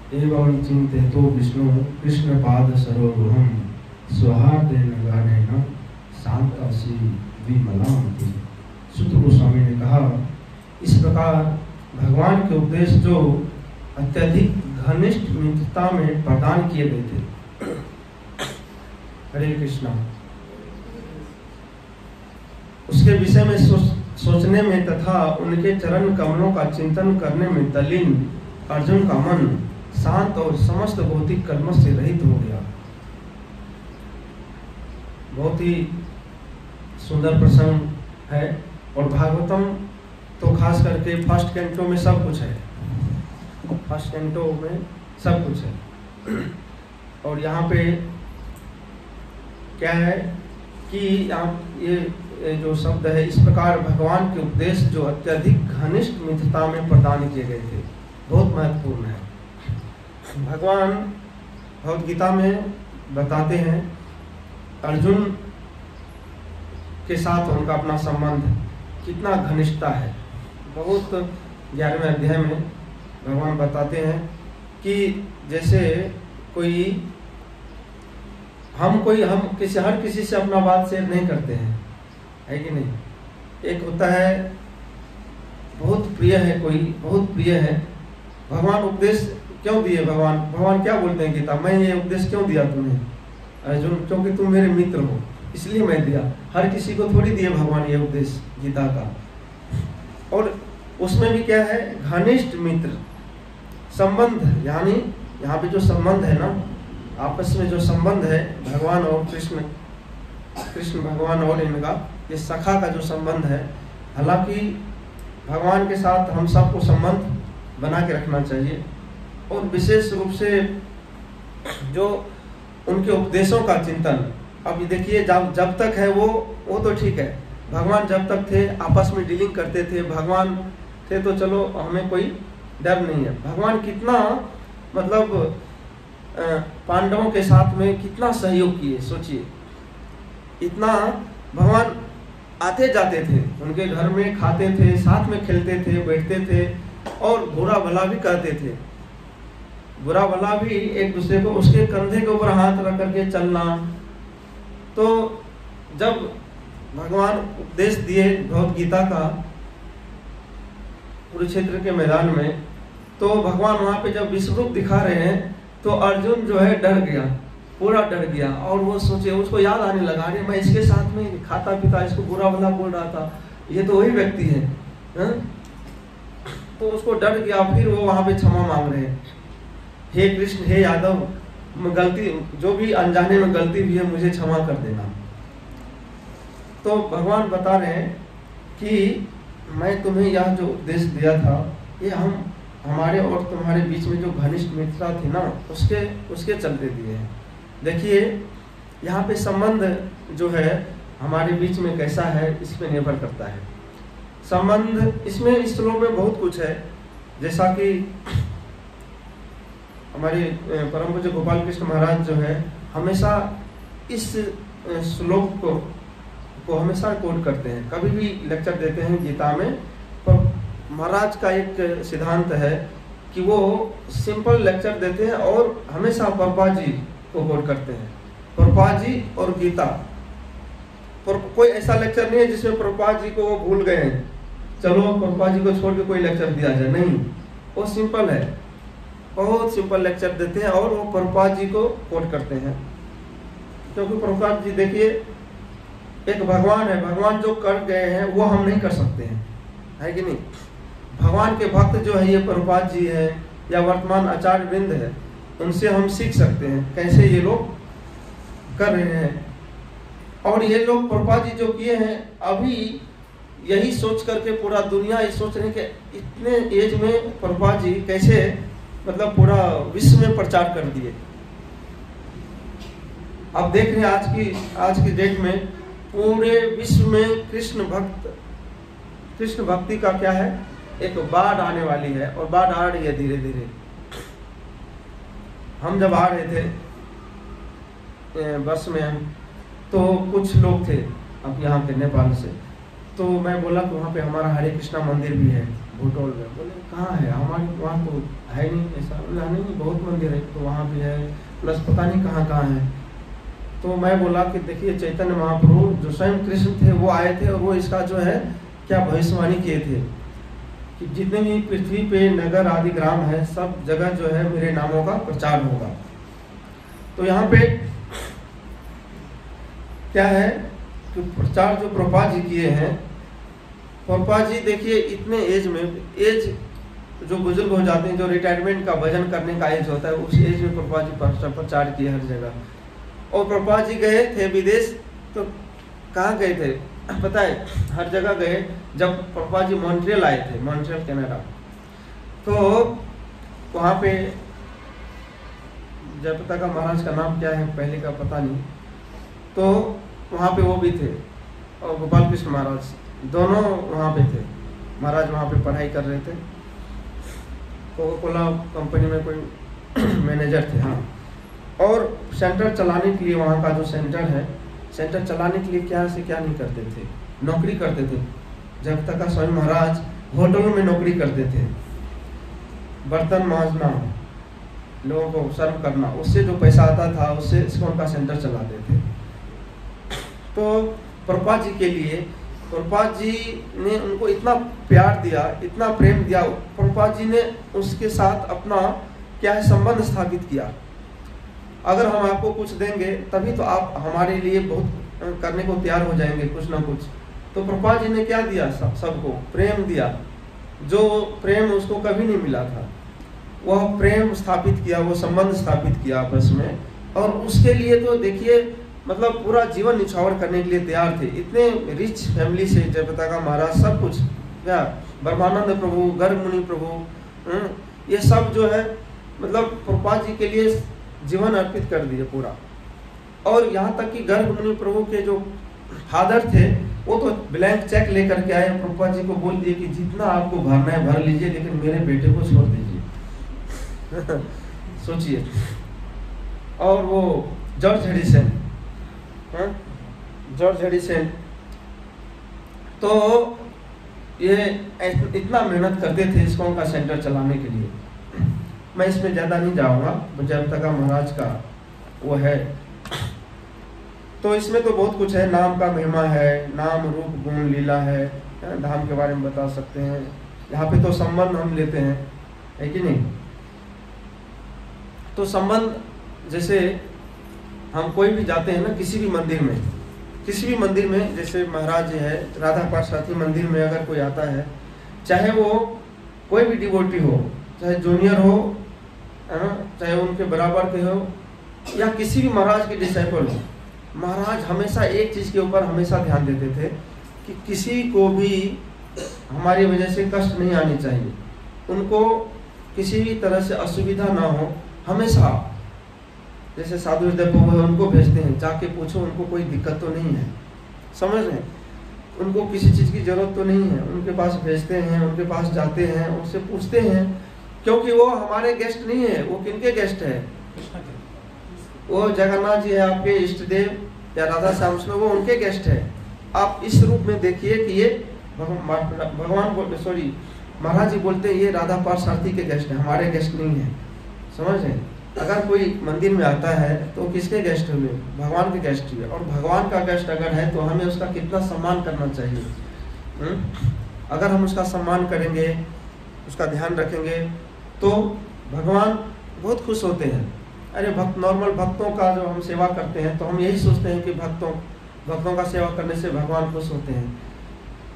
एवं चिंतितो विष्णु कृष्ण पाद सरोरुहम स्वहार्देन गानेन शांतासी विमलामति। सूत गोस्वामी ने कहा, इस प्रकार भगवान के उपदेश जो अत्यधिक घनिष्ठ मित्रता में प्रदान किए गए थे। हरे कृष्णा। उसके विषय में सोचने में तथा उनके चरण कमलों का चिंतन करने में तल्लीन अर्जुन का मन शांत और समस्त भौतिक कर्मों से रहित हो गया। बहुत ही सुंदर प्रसंग है और भागवतम तो खास करके फर्स्ट कैंटो में सब कुछ है। फर्स्ट कैंटो में सब कुछ है। और यहाँ पे क्या है कि ये जो शब्द है, इस प्रकार भगवान के उपदेश जो अत्यधिक घनिष्ठ मित्रता में प्रदान किए गए थे, बहुत महत्वपूर्ण है। भगवान भगवद गीता में बताते हैं अर्जुन के साथ उनका अपना संबंध कितना घनिष्ठता है। बहुत 11वें अध्याय में भगवान बताते हैं कि जैसे हम हर किसी से अपना बात शेयर नहीं करते हैं, है कि नहीं। एक होता है बहुत प्रिय है, कोई बहुत प्रिय है। भगवान उपदेश क्यों दिए? भगवान क्या बोलते हैं गीता, मैं ये उपदेश क्यों दिया तुम्हें अर्जुन? क्योंकि तुम मेरे मित्र हो, इसलिए मैं दिया। हर किसी को थोड़ी दिए भगवान ये उपदेश गीता का। और उसमें भी क्या है, घनिष्ठ मित्र संबंध, यानी यहाँ पे जो संबंध है ना, आपस में जो संबंध है भगवान और कृष्ण भगवान और इनका ये सखा का जो संबंध है। हालांकि भगवान के साथ हम सबको संबंध बना के रखना चाहिए और विशेष रूप से जो उनके उपदेशों का चिंतन। अब देखिए जब तक है वो तो ठीक है। भगवान जब तक थे आपस में डीलिंग करते थे, भगवान थे तो चलो हमें कोई डर नहीं है। भगवान कितना मतलब पांडवों के साथ में कितना सहयोग किए, सोचिए। इतना भगवान आते जाते थे उनके घर में, खाते थे, साथ में खेलते थे, बैठते थे और बुरा भला भी करते थे। बुरा भला भी एक दूसरे को, उसके कंधे के ऊपर हाथ रख करके चलना। तो जब भगवान उपदेश दिए भगवद गीता का कुरुक्षेत्र के मैदान में, तो भगवान वहां पे जब विश्वरूप दिखा रहे हैं तो अर्जुन जो है डर गया, पूरा डर गया। और वो सोचे, उसको याद आने लगा, अरे मैं इसके साथ में खाता पीता, इसको बुरा भला बोल रहा था, ये तो वही व्यक्ति है, हा? तो उसको डर गया। फिर वो वहां पे क्षमा मांग रहे हैं, हे कृष्ण, हे यादव, गलती जो भी अनजाने में गलती भी है मुझे क्षमा कर देना। तो भगवान बता रहे हैं कि मैं तुम्हें यह जो उपदेश दिया था ये हमारे और तुम्हारे बीच में जो घनिष्ठ मित्रता थी ना, उसके चलते दिए हैं। देखिए यहाँ पे संबंध जो है हमारे बीच में कैसा है इस पे निर्भर करता है। संबंध इसमें इस श्लोक में बहुत कुछ है, जैसा कि हमारे परम पूज्य गोपाल कृष्ण महाराज जो है हमेशा इस श्लोक को हमेशा कोट करते हैं। कभी भी लेक्चर देते हैं गीता में, पर महाराज का एक सिद्धांत है कि वो सिंपल लेक्चर देते हैं और हमेशा प्रभुपाद जी को कोट करते हैं। प्रभुपाद जी और गीता, पर कोई ऐसा लेक्चर नहीं है जिसमें प्रभुपाद जी को वो भूल गए हैं, चलो प्रभुपाद जी को छोड़ के कोई लेक्चर दिया जाए, नहीं। वो सिंपल है, बहुत सिंपल लेक्चर देते हैं और वो प्रभुपाद जी को कोट करते हैं। क्योंकि प्रभुपाद जी देखिए एक भगवान है, भगवान जो कर गए हैं वो हम नहीं कर सकते हैं, है कि नहीं। भगवान के भक्त जो है ये प्रभुपाद जी है या वर्तमान आचार्य वृंद है, उनसे हम सीख सकते हैं कैसे ये लोग कर रहे हैं। और ये लोग प्रभुपाद जी जो किए हैं, अभी यही सोच करके पूरा दुनिया ये सोच रहे हैं कि इतने एज में प्रभुपाद जी कैसे मतलब पूरा विश्व में प्रचार कर दिए। अब देख रहे हैं आज की डेट में पूरे विश्व में कृष्ण भक्ति का क्या है, एक बाढ़ आने वाली है और बाढ़ आ रही है धीरे धीरे। हम जब आ रहे थे बस में, तो कुछ लोग थे अब यहाँ के नेपाल से, तो मैं बोला कि वहाँ पे हमारा हरे कृष्णा मंदिर भी है भूटोल में। बोले कहाँ है? हमारे वहाँ तो है नहीं ऐसा। बोला नहीं, बहुत मंदिर है, तो वहाँ भी है, प्लस पता नहीं कहाँ कहाँ है। तो मैं बोला कि देखिए चैतन्य महाप्रभु जो स्वयं कृष्ण थे वो आए थे, और वो इसका जो है क्या भविष्यवाणी किए थे कि जितने भी पृथ्वी पे नगर आदि ग्राम है, सब जगह जो है मेरे नामों का प्रचार होगा। तो यहाँ पे क्या है कि प्रचार जो प्रभुपाद जी किए हैं, प्रभुपाद जी देखिए इतने एज में, एज जो बुजुर्ग हो जाते हैं, जो रिटायरमेंट का भजन करने का एज होता है, उस एज में प्रभुपाद जी प्रचार किए हर जगह। और प्रभुपाद जी गए थे विदेश, तो कहाँ गए थे पता है? हर जगह गए। जब प्रभुपाद जी मॉन्ट्रियल आए थे, मॉन्ट्रियल कनाडा, तो वहाँ पे जयप्रता का महाराज का नाम क्या है पहले का पता नहीं, तो वहाँ पे वो भी थे, और गोपाल कृष्ण महाराज दोनों वहाँ पे थे। महाराज वहाँ पे पढ़ाई कर रहे थे, कोका कोला कंपनी में कोई मैनेजर थे। हाँ, और सेंटर चलाने के लिए, वहाँ का जो सेंटर है, सेंटर चलाने के लिए क्या से क्या नहीं करते थे, नौकरी करते थे। जब तक का स्वयं महाराज होटलों में नौकरी करते थे, बर्तन मांजना, लोगों को सर्व करना, उससे जो पैसा आता था उससे इस्कॉन का सेंटर चलाते थे। तो प्रभुपाद जी के लिए, प्रभुपाद जी ने उनको इतना प्यार दिया, इतना प्रेम दिया, प्रभुपाद जी ने उसके साथ अपना क्या है संबंध स्थापित किया। अगर हम आपको कुछ देंगे तभी तो आप हमारे लिए बहुत करने को तैयार हो जाएंगे, कुछ ना कुछ। तो प्रभुपाद जी ने क्या दिया? सबको प्रेम दिया, जो प्रेम उसको कभी नहीं मिला था। वह प्रेम स्थापित किया, वो संबंध स्थापित किया आपस में, और उसके लिए तो देखिए मतलब पूरा जीवन निछावर करने के लिए तैयार थे। इतने रिच फैमिली से जयप्रता का महाराज, सब कुछ क्या, ब्रह्मानंद प्रभु, गर्ग मुनि प्रभु, ये सब जो है मतलब प्रभुपाद जी के लिए जीवन अर्पित कर दिए पूरा। और यहाँ तक कि गर्ग मुनि प्रभु के जो फादर थे, वो तो ब्लैंक चेक लेकर के आए, प्रभुपाद जी को बोल दिए कि जितना आपको भरना है भर लीजिए, लेकिन मेरे बेटे को छोड़ दीजिए। सोचिए। और वो जॉर्ज हेडिसन, जॉर्ज हेडिसन तो ये इतना मेहनत करते थे इस्कॉन का सेंटर चलाने के लिए। मैं इसमें ज़्यादा नहीं जाऊँगा, जयप्रता का महाराज का वो है। तो इसमें तो बहुत कुछ है, नाम का महिमा है, नाम रूप गुण लीला है, धाम के बारे में बता सकते हैं। यहाँ पे तो संबंध हम लेते हैं, है कि नहीं? तो संबंध जैसे हम कोई भी जाते हैं ना किसी भी मंदिर में, किसी भी मंदिर में, जैसे महाराज है राधा पार्षद मंदिर में अगर कोई आता है, चाहे वो कोई भी डिवोटी हो, चाहे जूनियर हो, चाहे उनके बराबर के हो, या किसी भी महाराज के डिसाइपल हो, महाराज हमेशा एक चीज़ के ऊपर हमेशा ध्यान देते थे कि किसी को भी हमारी वजह से कष्ट नहीं आनी चाहिए, उनको किसी भी तरह से असुविधा ना हो। हमेशा जैसे साधु हृदय प्रभु है, उनको भेजते हैं, जाके पूछो उनको कोई दिक्कत तो नहीं है, समझ रहे हैं? उनको किसी चीज़ की जरूरत तो नहीं है, उनके पास भेजते हैं, उनके पास जाते हैं, उनसे पूछते हैं, क्योंकि वो हमारे गेस्ट नहीं है। वो किनके गेस्ट है? वो जगन्नाथ जी है, आपके इष्ट देव, या राधा श्याम सुंदर, वो उनके गेस्ट है। आप इस रूप में देखिए कि ये भगवान बोलते, सॉरी महाराज जी बोलते हैं ये राधा पार्षद के गेस्ट है, हमारे गेस्ट नहीं है, समझ रहे? अगर कोई मंदिर में आता है तो किसके गेस्ट हुए? भगवान के गेस्ट हुए। और भगवान का गेस्ट अगर है तो हमें उसका कितना सम्मान करना चाहिए। अगर हम उसका सम्मान करेंगे, उसका ध्यान रखेंगे, तो भगवान बहुत खुश होते हैं। अरे भक्त, नॉर्मल भक्तों का जो हम सेवा करते हैं तो हम यही सोचते हैं कि भक्तों का सेवा करने से भगवान खुश होते हैं।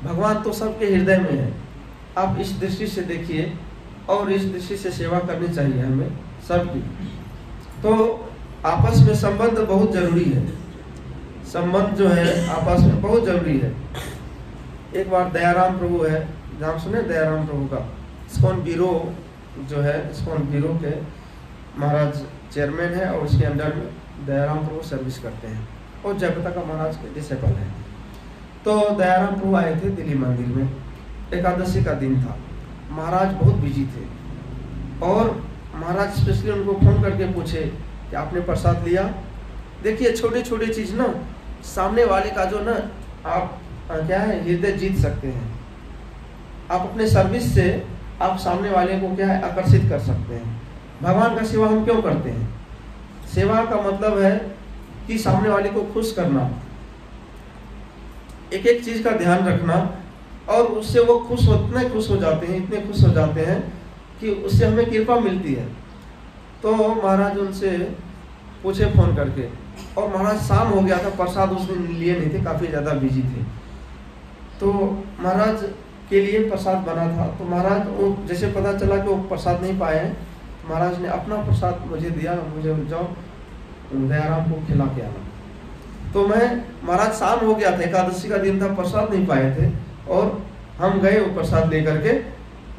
भगवान तो सबके हृदय में है। आप इस दृष्टि से देखिए, और इस दृष्टि से सेवा करनी चाहिए हमें सबकी। तो आपस में संबंध बहुत जरूरी है, संबंध जो है आपस में बहुत जरूरी है। एक बार दयाराम प्रभु है, नाम सुने दयाराम प्रभु का? इस्कॉन ब्यूरो जो है, इस्कॉन ब्यूरो के महाराज चेयरमैन है, और उसके अंडर में दयाराम प्रभु सर्विस करते हैं, और जयप्रता का महाराज के डिसेबल हैं। तो दयाराम प्रभु आए थे दिल्ली मंदिर में, एकादशी का दिन था। महाराज बहुत बिजी थे, और महाराज स्पेशली उनको फोन करके पूछे कि आपने प्रसाद लिया? देखिए छोटे छोटे चीज़ ना, सामने वाले का जो ना आप क्या है, हृदय जीत सकते हैं। आप अपने सर्विस से आप सामने वाले को क्या है, आकर्षित कर सकते हैं। भगवान का सेवा हम क्यों करते हैं? सेवा का मतलब है कि सामने वाले को खुश करना, एक एक चीज का ध्यान रखना, और उससे वो इतने खुश हो जाते हैं कि उससे हमें कृपा मिलती है। तो महाराज उनसे पूछे फोन करके, और महाराज शाम हो गया था, प्रसाद उस दिन लिए नहीं थे, काफ़ी ज़्यादा बिजी थे। तो महाराज के लिए प्रसाद बना था, तो महाराज वो जैसे पता चला कि वो प्रसाद नहीं पाए हैं, महाराज ने अपना प्रसाद मुझे दिया, मुझे जाओ दयाराम को खिला के आना। तो मैं, महाराज शाम हो गया था, एकादशी का दिन था, प्रसाद नहीं पाए थे, और हम गए वो प्रसाद लेकर के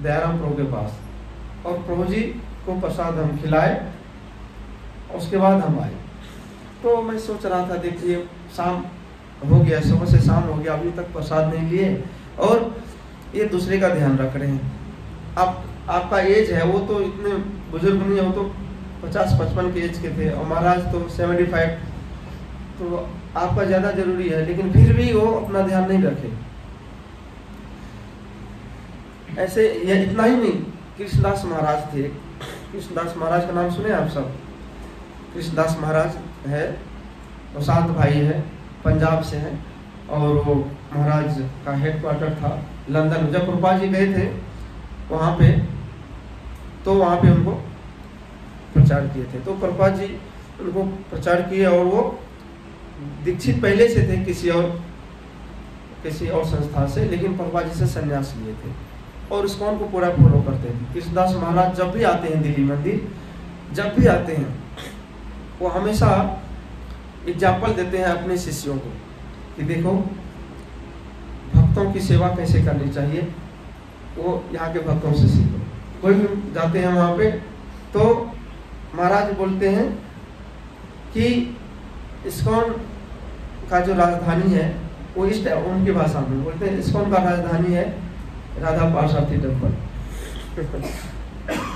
दयाराम प्रभु के पास, और प्रभु जी को प्रसाद हम खिलाए, उसके बाद हम आए। तो मैं सोच रहा था, देखिए शाम हो गया, सुबह से शाम हो गया, अभी तक प्रसाद नहीं लिए, और ये दूसरे का ध्यान रख रहे हैं। आपका एज है, वो तो इतने बुजुर्ग नहीं है, वो तो 50-55 के एज के थे, और महाराज तो 75, तो आपका ज़्यादा जरूरी है, लेकिन फिर भी वो अपना ध्यान नहीं रखे। ऐसे ये इतना ही नहीं, कृष्णदास महाराज थे। कृष्णदास महाराज का नाम सुने आप सब? कृष्णदास महाराज है, वो शांत भाई है, पंजाब से है, और वो महाराज का हेडक्वार्टर था लंदन। जब प्रभुपाद जी गए थे वहाँ पे, तो वहाँ पे उनको प्रचार किए थे। तो प्रभुपाद जी उनको प्रचार किए, और वो दीक्षित पहले से थे किसी और संस्था से, लेकिन प्रभुपाद जी से संन्यास लिए थे, और इस्कॉन को पूरा फॉलो करते थे। कृष्णदास महाराज जब भी आते हैं दिल्ली मंदिर, जब भी आते हैं, वो हमेशा एग्जाम्पल देते हैं अपने शिष्यों को कि देखो भक्तों की सेवा कैसे करनी चाहिए, वो यहाँ के भक्तों से सीखो। कोई भी जाते हैं वहाँ पे, तो महाराज बोलते हैं कि इस्कॉन का जो राजधानी है, वो इस उनकी भाषा में बोलते हैं, इस्कॉन का राजधानी है राधा पार्वती टेम्पल।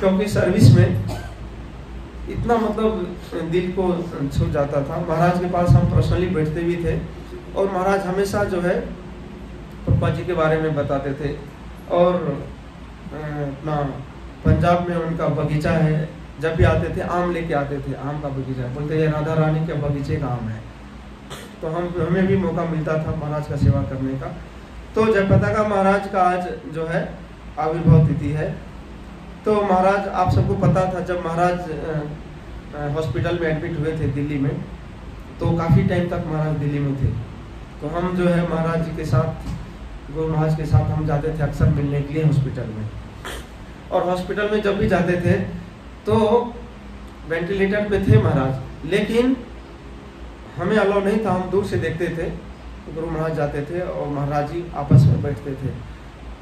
क्योंकि सर्विस में इतना मतलब दिल को छू जाता था। महाराज के पास हम पर्सनली बैठते भी थे, और महाराज हमेशा जो है प्रभुपाद जी के बारे में बताते थे। और अपना पंजाब में उनका बगीचा है, जब भी आते थे आम लेके आते थे, आम का बगीचा, बोलते ये राधा रानी के बगीचे का आम है। तो हमें भी मौका मिलता था महाराज का सेवा करने का। तो जयप्रदा का महाराज का आज जो है आविर्भाव तिथि है। तो महाराज, आप सबको पता था, जब महाराज हॉस्पिटल में एडमिट हुए थे दिल्ली में, तो काफ़ी टाइम तक महाराज दिल्ली में थे। तो हम जो है महाराज जी के साथ, गुरु महाराज के साथ हम जाते थे अक्सर मिलने के लिए हॉस्पिटल में। और हॉस्पिटल में जब भी जाते थे तो वेंटिलेटर पे थे महाराज, लेकिन हमें अलाउ नहीं था, हम दूर से देखते थे। गुरु महाराज जाते थे और महाराज जी आपस में बैठते थे।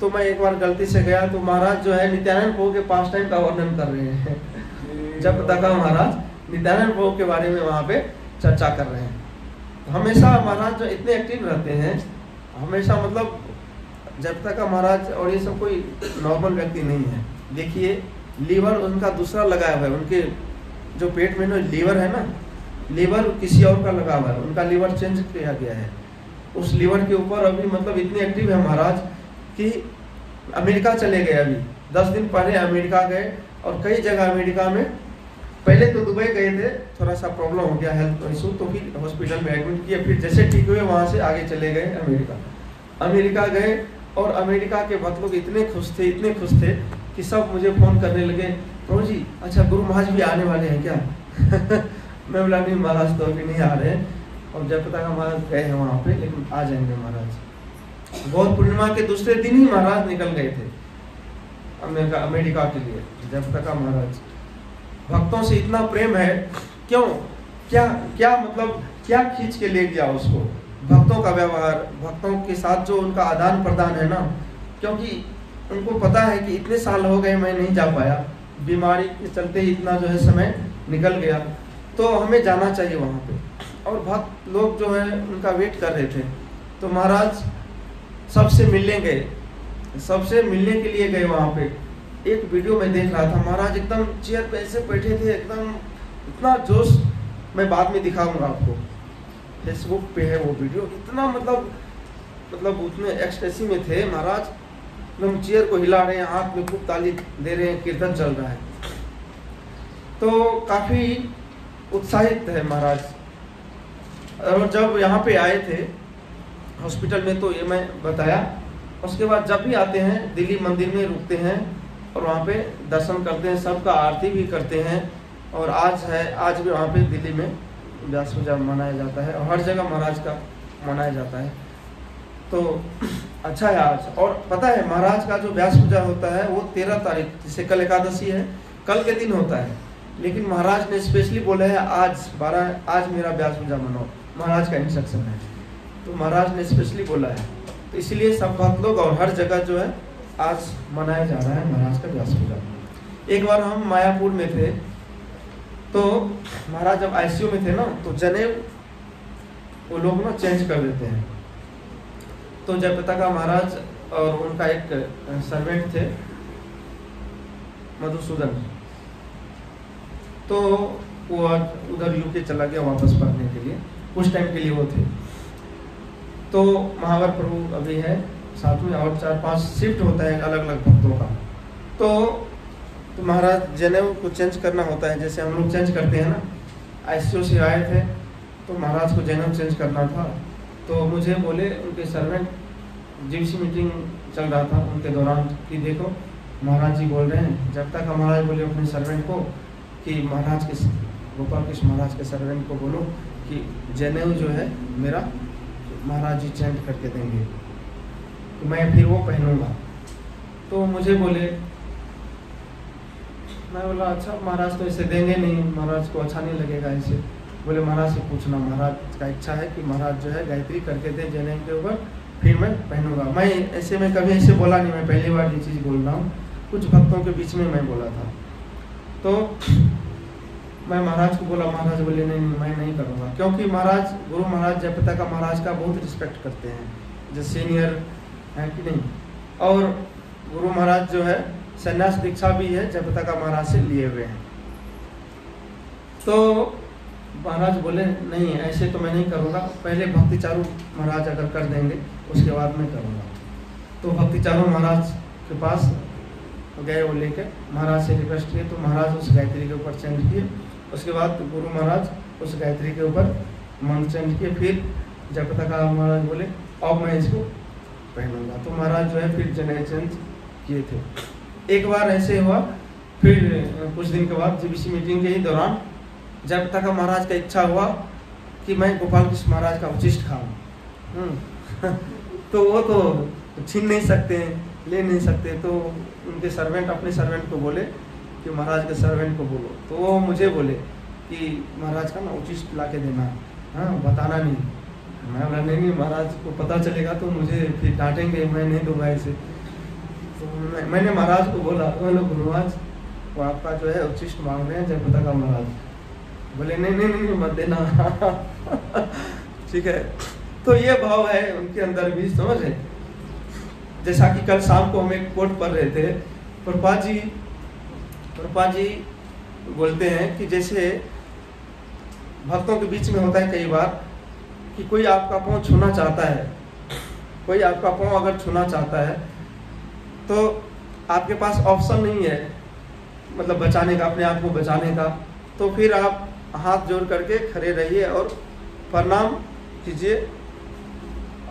तो मैं एक बार गलती से गया, तो महाराज जो है नित्यानंद प्रभु के पास टाइम का वर्णन कर रहे हैं। जब तक महाराज नित्यानंद प्रभु के बारे में वहाँ पे चर्चा कर रहे हैं। हमेशा महाराज जो इतने एक्टिव रहते हैं, हमेशा मतलब जब तक महाराज, और ये सब कोई नॉर्मल व्यक्ति नहीं है। देखिए लीवर उनका दूसरा लगा हुआ है, उनके जो पेट में लीवर है ना, लीवर किसी और का लगा हुआ है, उनका लीवर चेंज किया गया है। उस लीवर के ऊपर अभी मतलब इतने एक्टिव है महाराज कि अमेरिका चले गए। अभी 10 दिन पहले अमेरिका गए, और कई जगह अमेरिका में, पहले तो दुबई गए थे, थोड़ा सा प्रॉब्लम हो गया हेल्थ इशू, तो फिर हॉस्पिटल में एडमिट किया, फिर जैसे ठीक हुए वहाँ से आगे चले गए अमेरिका गए। और अमेरिका के भक्त लोग इतने खुश थे कि सब मुझे फ़ोन करने लगे, प्रभु जी अच्छा गुरु महाराज भी आने वाले हैं क्या? मैं बोला नहीं महाराज तो अभी नहीं आ रहे हैं, और जयप्रदा का महाराज गए हैं वहाँ पे, लेकिन आ जाएंगे महाराज। गौर पूर्णिमा के दूसरे दिन ही महाराज निकल गए थे अमेरिका के लिए। जयप्रदा का महाराज भक्तों से इतना प्रेम है, क्यों, क्या मतलब क्या खींच के ले गया उसको? भक्तों का व्यवहार, भक्तों के साथ जो उनका आदान प्रदान है ना, क्योंकि उनको पता है कि इतने साल हो गए मैं नहीं जा पाया, बीमारी के चलते इतना जो है समय निकल गया, तो हमें जाना चाहिए वहाँ पे। और भक्त लोग जो है उनका वेट कर रहे थे। तो महाराज सबसे मिलने के लिए गए वहाँ पे। एक वीडियो में देख रहा था, महाराज एकदम चेयर पे ऐसे बैठे थे, एकदम इतना जोश, मैं बाद में दिखाऊंगा आपको, फेसबुक पे है वो वीडियो। इतना मतलब मतलब उतने एक्सटेसी में थे महाराज, एकदम चेयर को हिला रहे हैं, हाथ में खूब ताली दे रहे हैं, कीर्तन चल रहा है। तो काफ़ी उत्साहित है महाराज। और जब यहाँ पे आए थे हॉस्पिटल में तो ये मैं बताया। उसके बाद जब भी आते हैं दिल्ली मंदिर में रुकते हैं और वहाँ पे दर्शन करते हैं, सबका आरती भी करते हैं। और आज भी वहाँ पे दिल्ली में व्यास पूजा मनाया जाता है और हर जगह महाराज का मनाया जाता है। तो अच्छा है आज। और पता है महाराज का जो व्यास पूजा होता है वो 13 तारीख, जैसे कल एकादशी है, कल के दिन होता है, लेकिन महाराज ने स्पेशली बोला है आज मेरा व्यास पूजा मनाओ, महाराज का इंस्ट्रक्शन है। तो महाराज ने स्पेशली बोला है, तो इसलिए सब भक्त लोग और हर जगह जो है आज मनाया जा रहा है महाराज का व्यास पूजा। एक बार हम मायापुर में थे, तो महाराज जब आईसीयू में थे ना, तो जनेऊ वो लोग ना चेंज कर देते हैं। तो जयप्रताप का महाराज और उनका एक सर्वेंट थे मधुसूदन, तो वो उधर यूके चला गया वापस पढ़ने के लिए, कुछ टाइम के लिए वो थे। तो महावर प्रभु अभी है साथ में, और 4-5 शिफ्ट होता है अलग अलग भक्तों का। तो महाराज जनेऊ को चेंज करना होता है, जैसे हम लोग चेंज करते हैं ना। आईसीयू से आए थे तो महाराज को जनेऊ चेंज करना था। तो मुझे बोले उनके सर्वेंट, जीवीसी मीटिंग चल रहा था उनके दौरान, कि देखो महाराज जी बोल रहे हैं। जब तक महाराज बोले अपने सर्वेंट को कि महाराज के गोपाल कृष्ण महाराज के सर्वेंट को बोलो कि जनेऊ जो है मेरा महाराज जी चेंज करके देंगे, तो मैं फिर वो पहनूंगा। तो मुझे बोले, मैं बोला अच्छा महाराज तो इसे देंगे नहीं, महाराज को अच्छा नहीं लगेगा ऐसे। बोले महाराज से पूछना, महाराज का इच्छा है कि महाराज जो है गायत्री करके दे जनेऊ के ऊपर, फिर मैं पहनूंगा। मैं ऐसे में कभी ऐसे बोला नहीं, मैं पहली बार ये चीज़ बोल रहा हूँ, कुछ भक्तों के बीच में मैं बोला था। तो मैं महाराज को बोला, महाराज बोले नहीं मैं नहीं करूँगा, क्योंकि महाराज गुरु महाराज जयप्रताप का महाराज का बहुत रिस्पेक्ट करते हैं, जो सीनियर है कि नहीं। और गुरु महाराज जो है संन्यास दीक्षा भी है जयप्रताप का महाराज से लिए हुए हैं। तो महाराज बोले नहीं ऐसे तो मैं नहीं करूँगा, पहले भक्ति चारू महाराज अगर कर देंगे उसके बाद मैं करूँगा। तो भक्ति चारू महाराज के पास गए, वो लेके महाराज से रिक्वेस्ट किए, तो महाराज उस गायत्री के ऊपर चेंज किए। उसके बाद गुरु महाराज उस गायत्री के ऊपर मंत्र चेंज किए। फिर जयप्रताप का महाराज बोले अब मैं इसको पहनूंगा। तो महाराज जो है फिर जनेऊ चेंज किए थे। एक बार ऐसे हुआ, फिर कुछ दिन के बाद जीवीसी मीटिंग के ही दौरान जयप्रताप का महाराज का इच्छा हुआ कि मैं गोपाल कृष्ण महाराज का उचिष्ट खाऊं। तो वो तो छीन नहीं सकते, ले नहीं सकते। तो उनके सर्वेंट अपने सर्वेंट को बोले कि महाराज के सर्वेंट को बोलो। तो वो मुझे बोले कि महाराज का ना उचिष्ट ला के देना, हाँ बताना नहीं। मैं बोला नहीं महाराज को पता चलेगा तो मुझे फिर डांटेंगे, मैं नहीं दूंगा ऐसे। तो मैंने महाराज को बोला, गुरु महाराज वो आपका जो है उचिष्ट मांग रहे हैं जयप्रताप का महाराज। बोले नहीं मत देना। ठीक है। तो ये भाव है उनके अंदर भी, समझे। जैसा कि कल शाम को हम एक कोट पढ़ रहे थे, प्रभुपाद जी बोलते हैं कि जैसे भक्तों के बीच में होता है कई बार कि कोई आपका पाँव छूना चाहता है, कोई आपका पाँव अगर छूना चाहता है तो आपके पास ऑप्शन नहीं है, मतलब बचाने का, अपने आप को बचाने का। तो फिर आप हाथ जोड़ करके खड़े रहिए और प्रणाम कीजिए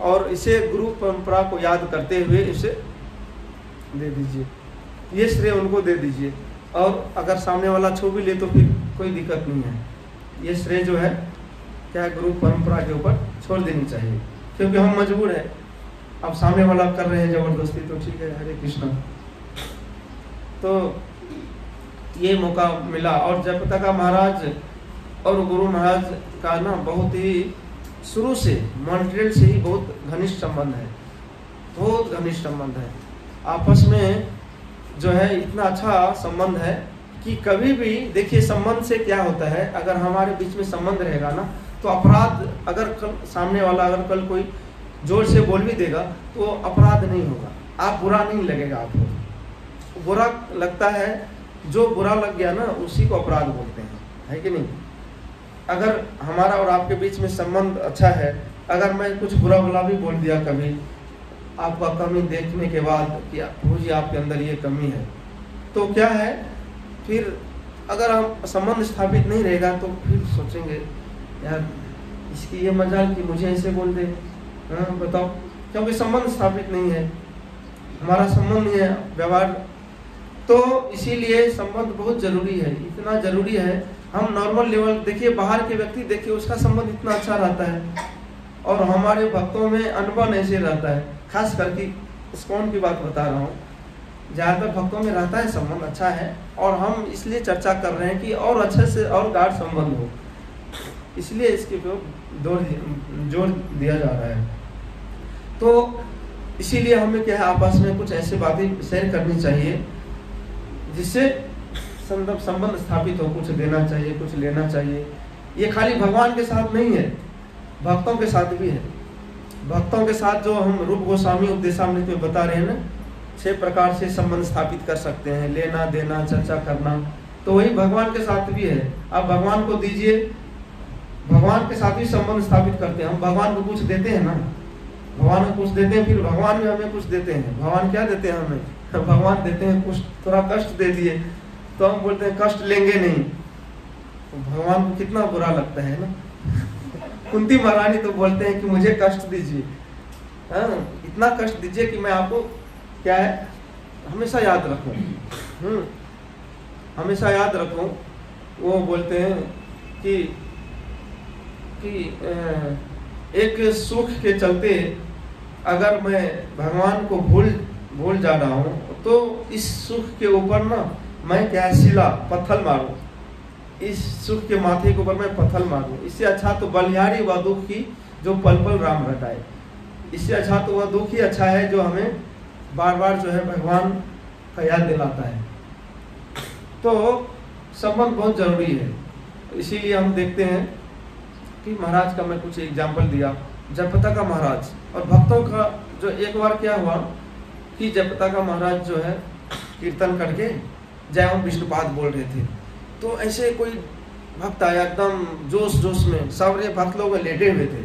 और इसे गुरु परंपरा को याद करते हुए इसे दे दीजिए, ये श्रेय उनको दे दीजिए। और अगर सामने वाला छू भी ले तो फिर कोई दिक्कत नहीं है, ये श्रेय जो है क्या गुरु परंपरा के ऊपर छोड़ देनी चाहिए, क्योंकि हम मजबूर है। अब सामने वाला कर रहे हैं जबरदस्ती तो ठीक है, हरे कृष्णा। तो ये मौका मिला। और जयप्रताप का महाराज और गुरु महाराज का ना बहुत ही शुरू से मॉन्ट्रियल से ही बहुत घनिष्ठ संबंध है, बहुत घनिष्ठ संबंध है आपस में जो है। इतना अच्छा संबंध है कि कभी भी देखिए संबंध से क्या होता है, अगर हमारे बीच में संबंध रहेगा ना तो अपराध, अगर कल सामने वाला अगर कल कोई जोर से बोल भी देगा तो अपराध नहीं होगा, आप बुरा नहीं लगेगा। आपको बुरा लगता है, जो बुरा लग गया ना उसी को अपराध बोलते हैं, है कि नहीं। अगर हमारा और आपके बीच में संबंध अच्छा है अगर मैं कुछ बुरा भला भी बोल दिया कभी आपका कमी देखने के बाद कि प्रभु जी आपके अंदर ये कमी है, तो क्या है, फिर अगर हम संबंध स्थापित नहीं रहेगा तो फिर सोचेंगे यार इसकी ये मजाल कि मुझे ऐसे बोल दे। हाँ बताओ, क्योंकि संबंध स्थापित नहीं है, हमारा संबंध नहीं है, व्यवहार। तो इसीलिए संबंध बहुत जरूरी है, इतना जरूरी है। हम नॉर्मल लेवल देखिए, बाहर के व्यक्ति देखिए उसका संबंध इतना अच्छा रहता है और हमारे भक्तों में अनबन ऐसे रहता है। खास करके इस्कॉन की बात बता रहा हूँ, ज़्यादातर भक्तों में रहता है संबंध अच्छा है, और हम इसलिए चर्चा कर रहे हैं कि और अच्छे से और गाढ़ संबंध हो, इसलिए इसके ऊपर जोर दिया जा रहा है। तो इसीलिए हमें क्या है, आपस में कुछ ऐसी बातें शेयर करनी चाहिए जिससे संबंध स्थापित हो, कुछ देना चाहिए, कुछ लेना चाहिए। ये खाली भगवान के साथ नहीं है, भक्तों के साथ भी है। भक्तों के साथ जो हम रूप गोस्वामी उपदेशामृत में बता रहे हैं ना, 6 प्रकार से संबंध स्थापित कर सकते हैं, लेना देना चर्चा करना, तो वही भगवान के साथ भी है। आप भगवान को दीजिए, भगवान के साथ भी संबंध स्थापित करते हैं। हम भगवान को कुछ देते हैं ना, भगवान को कुछ देते हैं, फिर भगवान भी हमें कुछ देते हैं। भगवान क्या देते हैं हमें, भगवान देते हैं कुछ, थोड़ा कष्ट दे दिए तो हम बोलते हैं कष्ट लेंगे नहीं, तो भगवान को कितना बुरा लगता है ना। कुंती महारानी तो बोलते हैं कि मुझे कष्ट दीजिए, हाँ इतना कष्ट दीजिए कि मैं आपको क्या है हमेशा याद रखूं, हमेशा याद रखूं। वो बोलते हैं कि एक सुख के चलते अगर मैं भगवान को भूल जा रहा हूँ तो इस सुख के ऊपर ना मैं क्या शिला पत्थर मारूं, इस सुख के माथे के ऊपर मैं पत्थर मारूं। इससे अच्छा तो बलिहारी वह दुख की जो पल पल राम रटाए, इससे अच्छा तो वह दुख ही अच्छा है जो हमें बार बार जो है भगवान का याद दिलाता है। तो संबंध बहुत जरूरी है। इसीलिए हम देखते हैं कि महाराज का मैं कुछ एग्जाम्पल दिया, जयप्रताप का महाराज और भक्तों का जो एक बार क्या हुआ कि जयप्रताप का महाराज जो है कीर्तन करके जय ओम विष्णुपाद बोल रहे थे, तो ऐसे कोई भक्त आया एकदम जोश जोश में, सारे भक्त लोग लेटे हुए थे,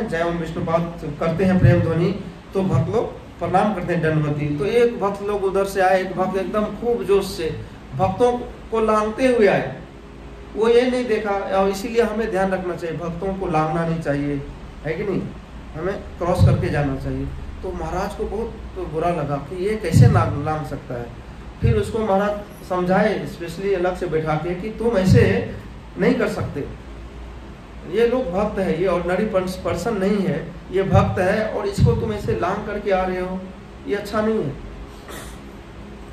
जय ओम विष्णुपाद करते हैं प्रेम ध्वनि, तो भक्त लोग प्रणाम करते हैं दंडवती। तो एक भक्त लोग उधर से आए, एक भक्त एकदम खूब जोश से भक्तों को लांघते हुए आए, वो ये नहीं देखा। और इसीलिए हमें ध्यान रखना चाहिए, भक्तों को लांघना नहीं चाहिए, है कि नहीं, हमें क्रॉस करके जाना चाहिए। तो महाराज को बहुत बुरा लगा कि ये कैसे लांघ सकता है। फिर उसको महाराज समझाए, स्पेशली अलग से बैठा के कि तुम ऐसे नहीं कर सकते, ये लोग भक्त है, ये ऑर्डिनरी पर्सन नहीं है, ये भक्त है और इसको तुम ऐसे लांघ करके आ रहे हो, ये अच्छा नहीं है।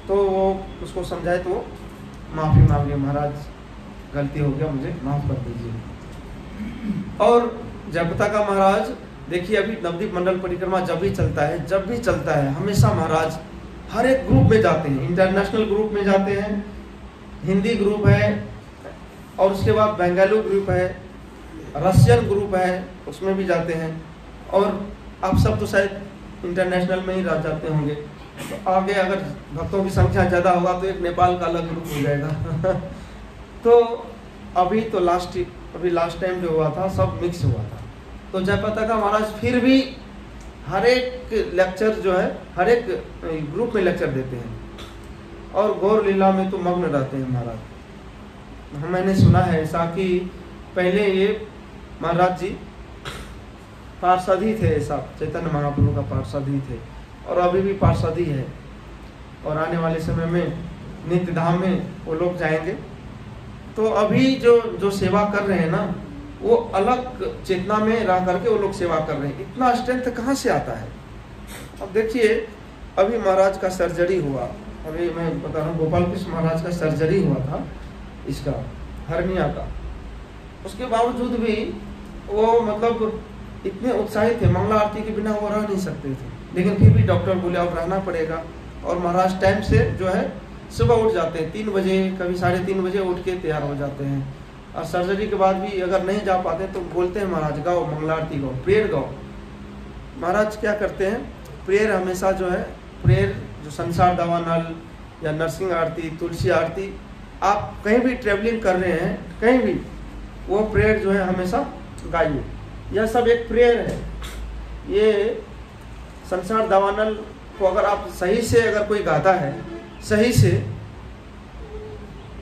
तो वो उसको समझाए तो माफी मांगे, महाराज गलती हो गया, मुझे माफ कर दीजिए। और जयप्रताप का महाराज देखिए, अभी नवदीप मंडल परिक्रमा जब भी चलता है हमेशा महाराज हर एक ग्रुप में जाते हैं, इंटरनेशनल ग्रुप में जाते हैं, हिंदी ग्रुप है और उसके बाद बेंगालू ग्रुप है, रशियन ग्रुप है, उसमें भी जाते हैं। और आप सब तो शायद इंटरनेशनल में ही रह जाते होंगे, तो आगे अगर भक्तों की संख्या ज़्यादा होगा तो एक नेपाल का अलग ग्रुप हो जाएगा। तो अभी लास्ट टाइम जो हुआ था सब मिक्स हुआ था। तो जयप्रताप का महाराज फिर भी हर एक लेक्चर जो है हर एक ग्रुप में लेक्चर देते हैं और गौर लीला में तो मग्न रहते हैं महाराज। मैंने सुना है ऐसा कि पहले ये महाराज जी पार्षद ही थे, ऐसा चैतन्य महाप्रभु का पार्षद ही थे और अभी भी पार्षद ही है, और आने वाले समय में नित्य धाम में वो लोग जाएंगे। तो अभी जो सेवा कर रहे हैं ना, वो अलग चेतना में रह करके वो लोग सेवा कर रहे हैं। इतना स्ट्रेंथ कहाँ से आता है? अब देखिए, अभी महाराज का सर्जरी हुआ, अभी मैं बता रहा हूँ, गोपाल कृष्ण महाराज का सर्जरी हुआ था, इसका हर्निया का। उसके बावजूद भी वो मतलब इतने उत्साहित थे, मंगला आरती के बिना वो रह नहीं सकते थे, लेकिन फिर भी डॉक्टर बोले अब रहना पड़ेगा। और महाराज टाइम से जो है सुबह उठ जाते हैं, 3 बजे, कभी 3:30 बजे उठ के तैयार हो जाते हैं। और सर्जरी के बाद भी अगर नहीं जा पाते तो बोलते हैं महाराज गाओ मंगला आरती गाओ, प्रेयर गाओ। महाराज क्या करते हैं, प्रेयर हमेशा जो है, प्रेयर जो संसार दवा नल या नरसिंह आरती, तुलसी आरती, आप कहीं भी ट्रेवलिंग कर रहे हैं, कहीं भी वो प्रेयर जो है हमेशा गाइए। यह सब एक प्रेयर है। ये संसार दावानल को अगर आप सही से अगर कोई गाता है, सही से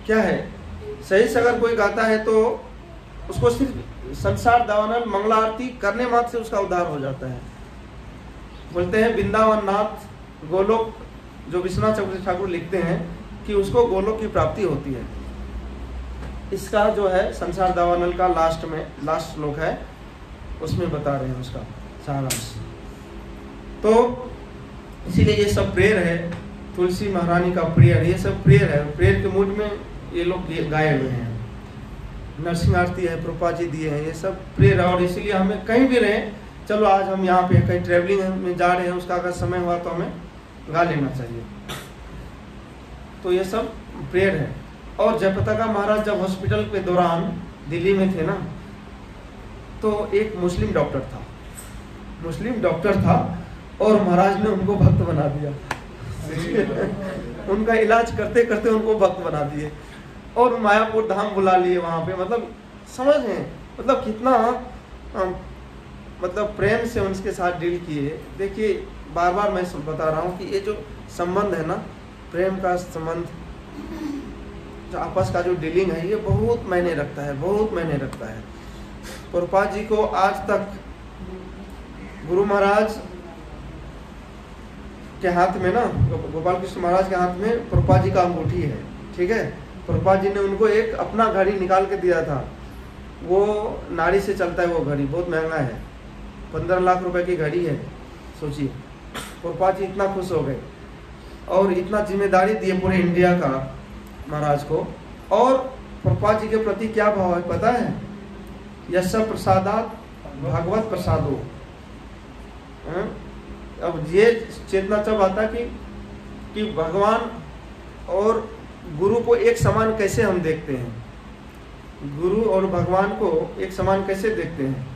क्या है, सही से अगर कोई गाता है तो उसको सिर्फ संसार दावानल मंगला आरती करने मात्र से उसका उद्धार हो जाता है। बोलते हैं वृंदावन नाथ गोलोक, जो विश्वनाथ चक्रवर्ती ठाकुर लिखते हैं कि उसको गोलोक की प्राप्ति होती है। इसका जो है संसार दावानल का लास्ट श्लोक है, उसमें बता रहे हैं उसका सारांश। तो इसीलिए ये सब प्रेयर है, तुलसी महारानी का प्रेयर, ये सब प्रेयर है। प्रेयर के मूड में ये लोग गाए हुए हैं। नरसिंह आरती है, प्रभुपाद जी दिए हैं, ये सब प्रेयर है। और इसीलिए हमें कहीं भी रहें, चलो आज हम यहाँ पे कहीं ट्रेवलिंग में जा रहे हैं, उसका अगर समय हुआ तो हमें गा लेना चाहिए। तो ये सब प्रेयर है। और जयप्रताप महाराज जब हॉस्पिटल के दौरान दिल्ली में थे ना, तो एक मुस्लिम डॉक्टर था और महाराज ने उनको भक्त बना दिया। उनका इलाज करते करते उनको भक्त बना दिए और मायापुर धाम बुला लिए वहां पे। मतलब समझ हैं, मतलब कितना मतलब प्रेम से उनके साथ डील किए। देखिए बार बार मैं बता रहा हूँ कि ये जो संबंध है ना, प्रेम का संबंध, जो आपस का जो डीलिंग है, ये बहुत मायने रखता है, बहुत मायने रखता है। प्रभुपाद जी को आज तक गुरु महाराज के हाथ में ना, गोपाल कृष्ण महाराज के हाथ में प्रभुपाद जी का अंगूठी है, ठीक है। प्रभुपाद जी ने उनको एक अपना घड़ी निकाल के दिया था। वो नाड़ी से चलता है, वो घड़ी बहुत महंगा है, 15 लाख रुपए की घड़ी है। सोचिए, प्रभुपाद जी इतना खुश हो गए और इतना जिम्मेदारी दिए पूरे इंडिया का महाराज को। और प्रभुपाद जी के प्रति क्या भाव है पता है? यश प्रसादात भगवत प्रसादो। अब ये चेतना तब आता कि भगवान और गुरु को एक समान कैसे हम देखते हैं, गुरु और भगवान को एक समान कैसे देखते हैं।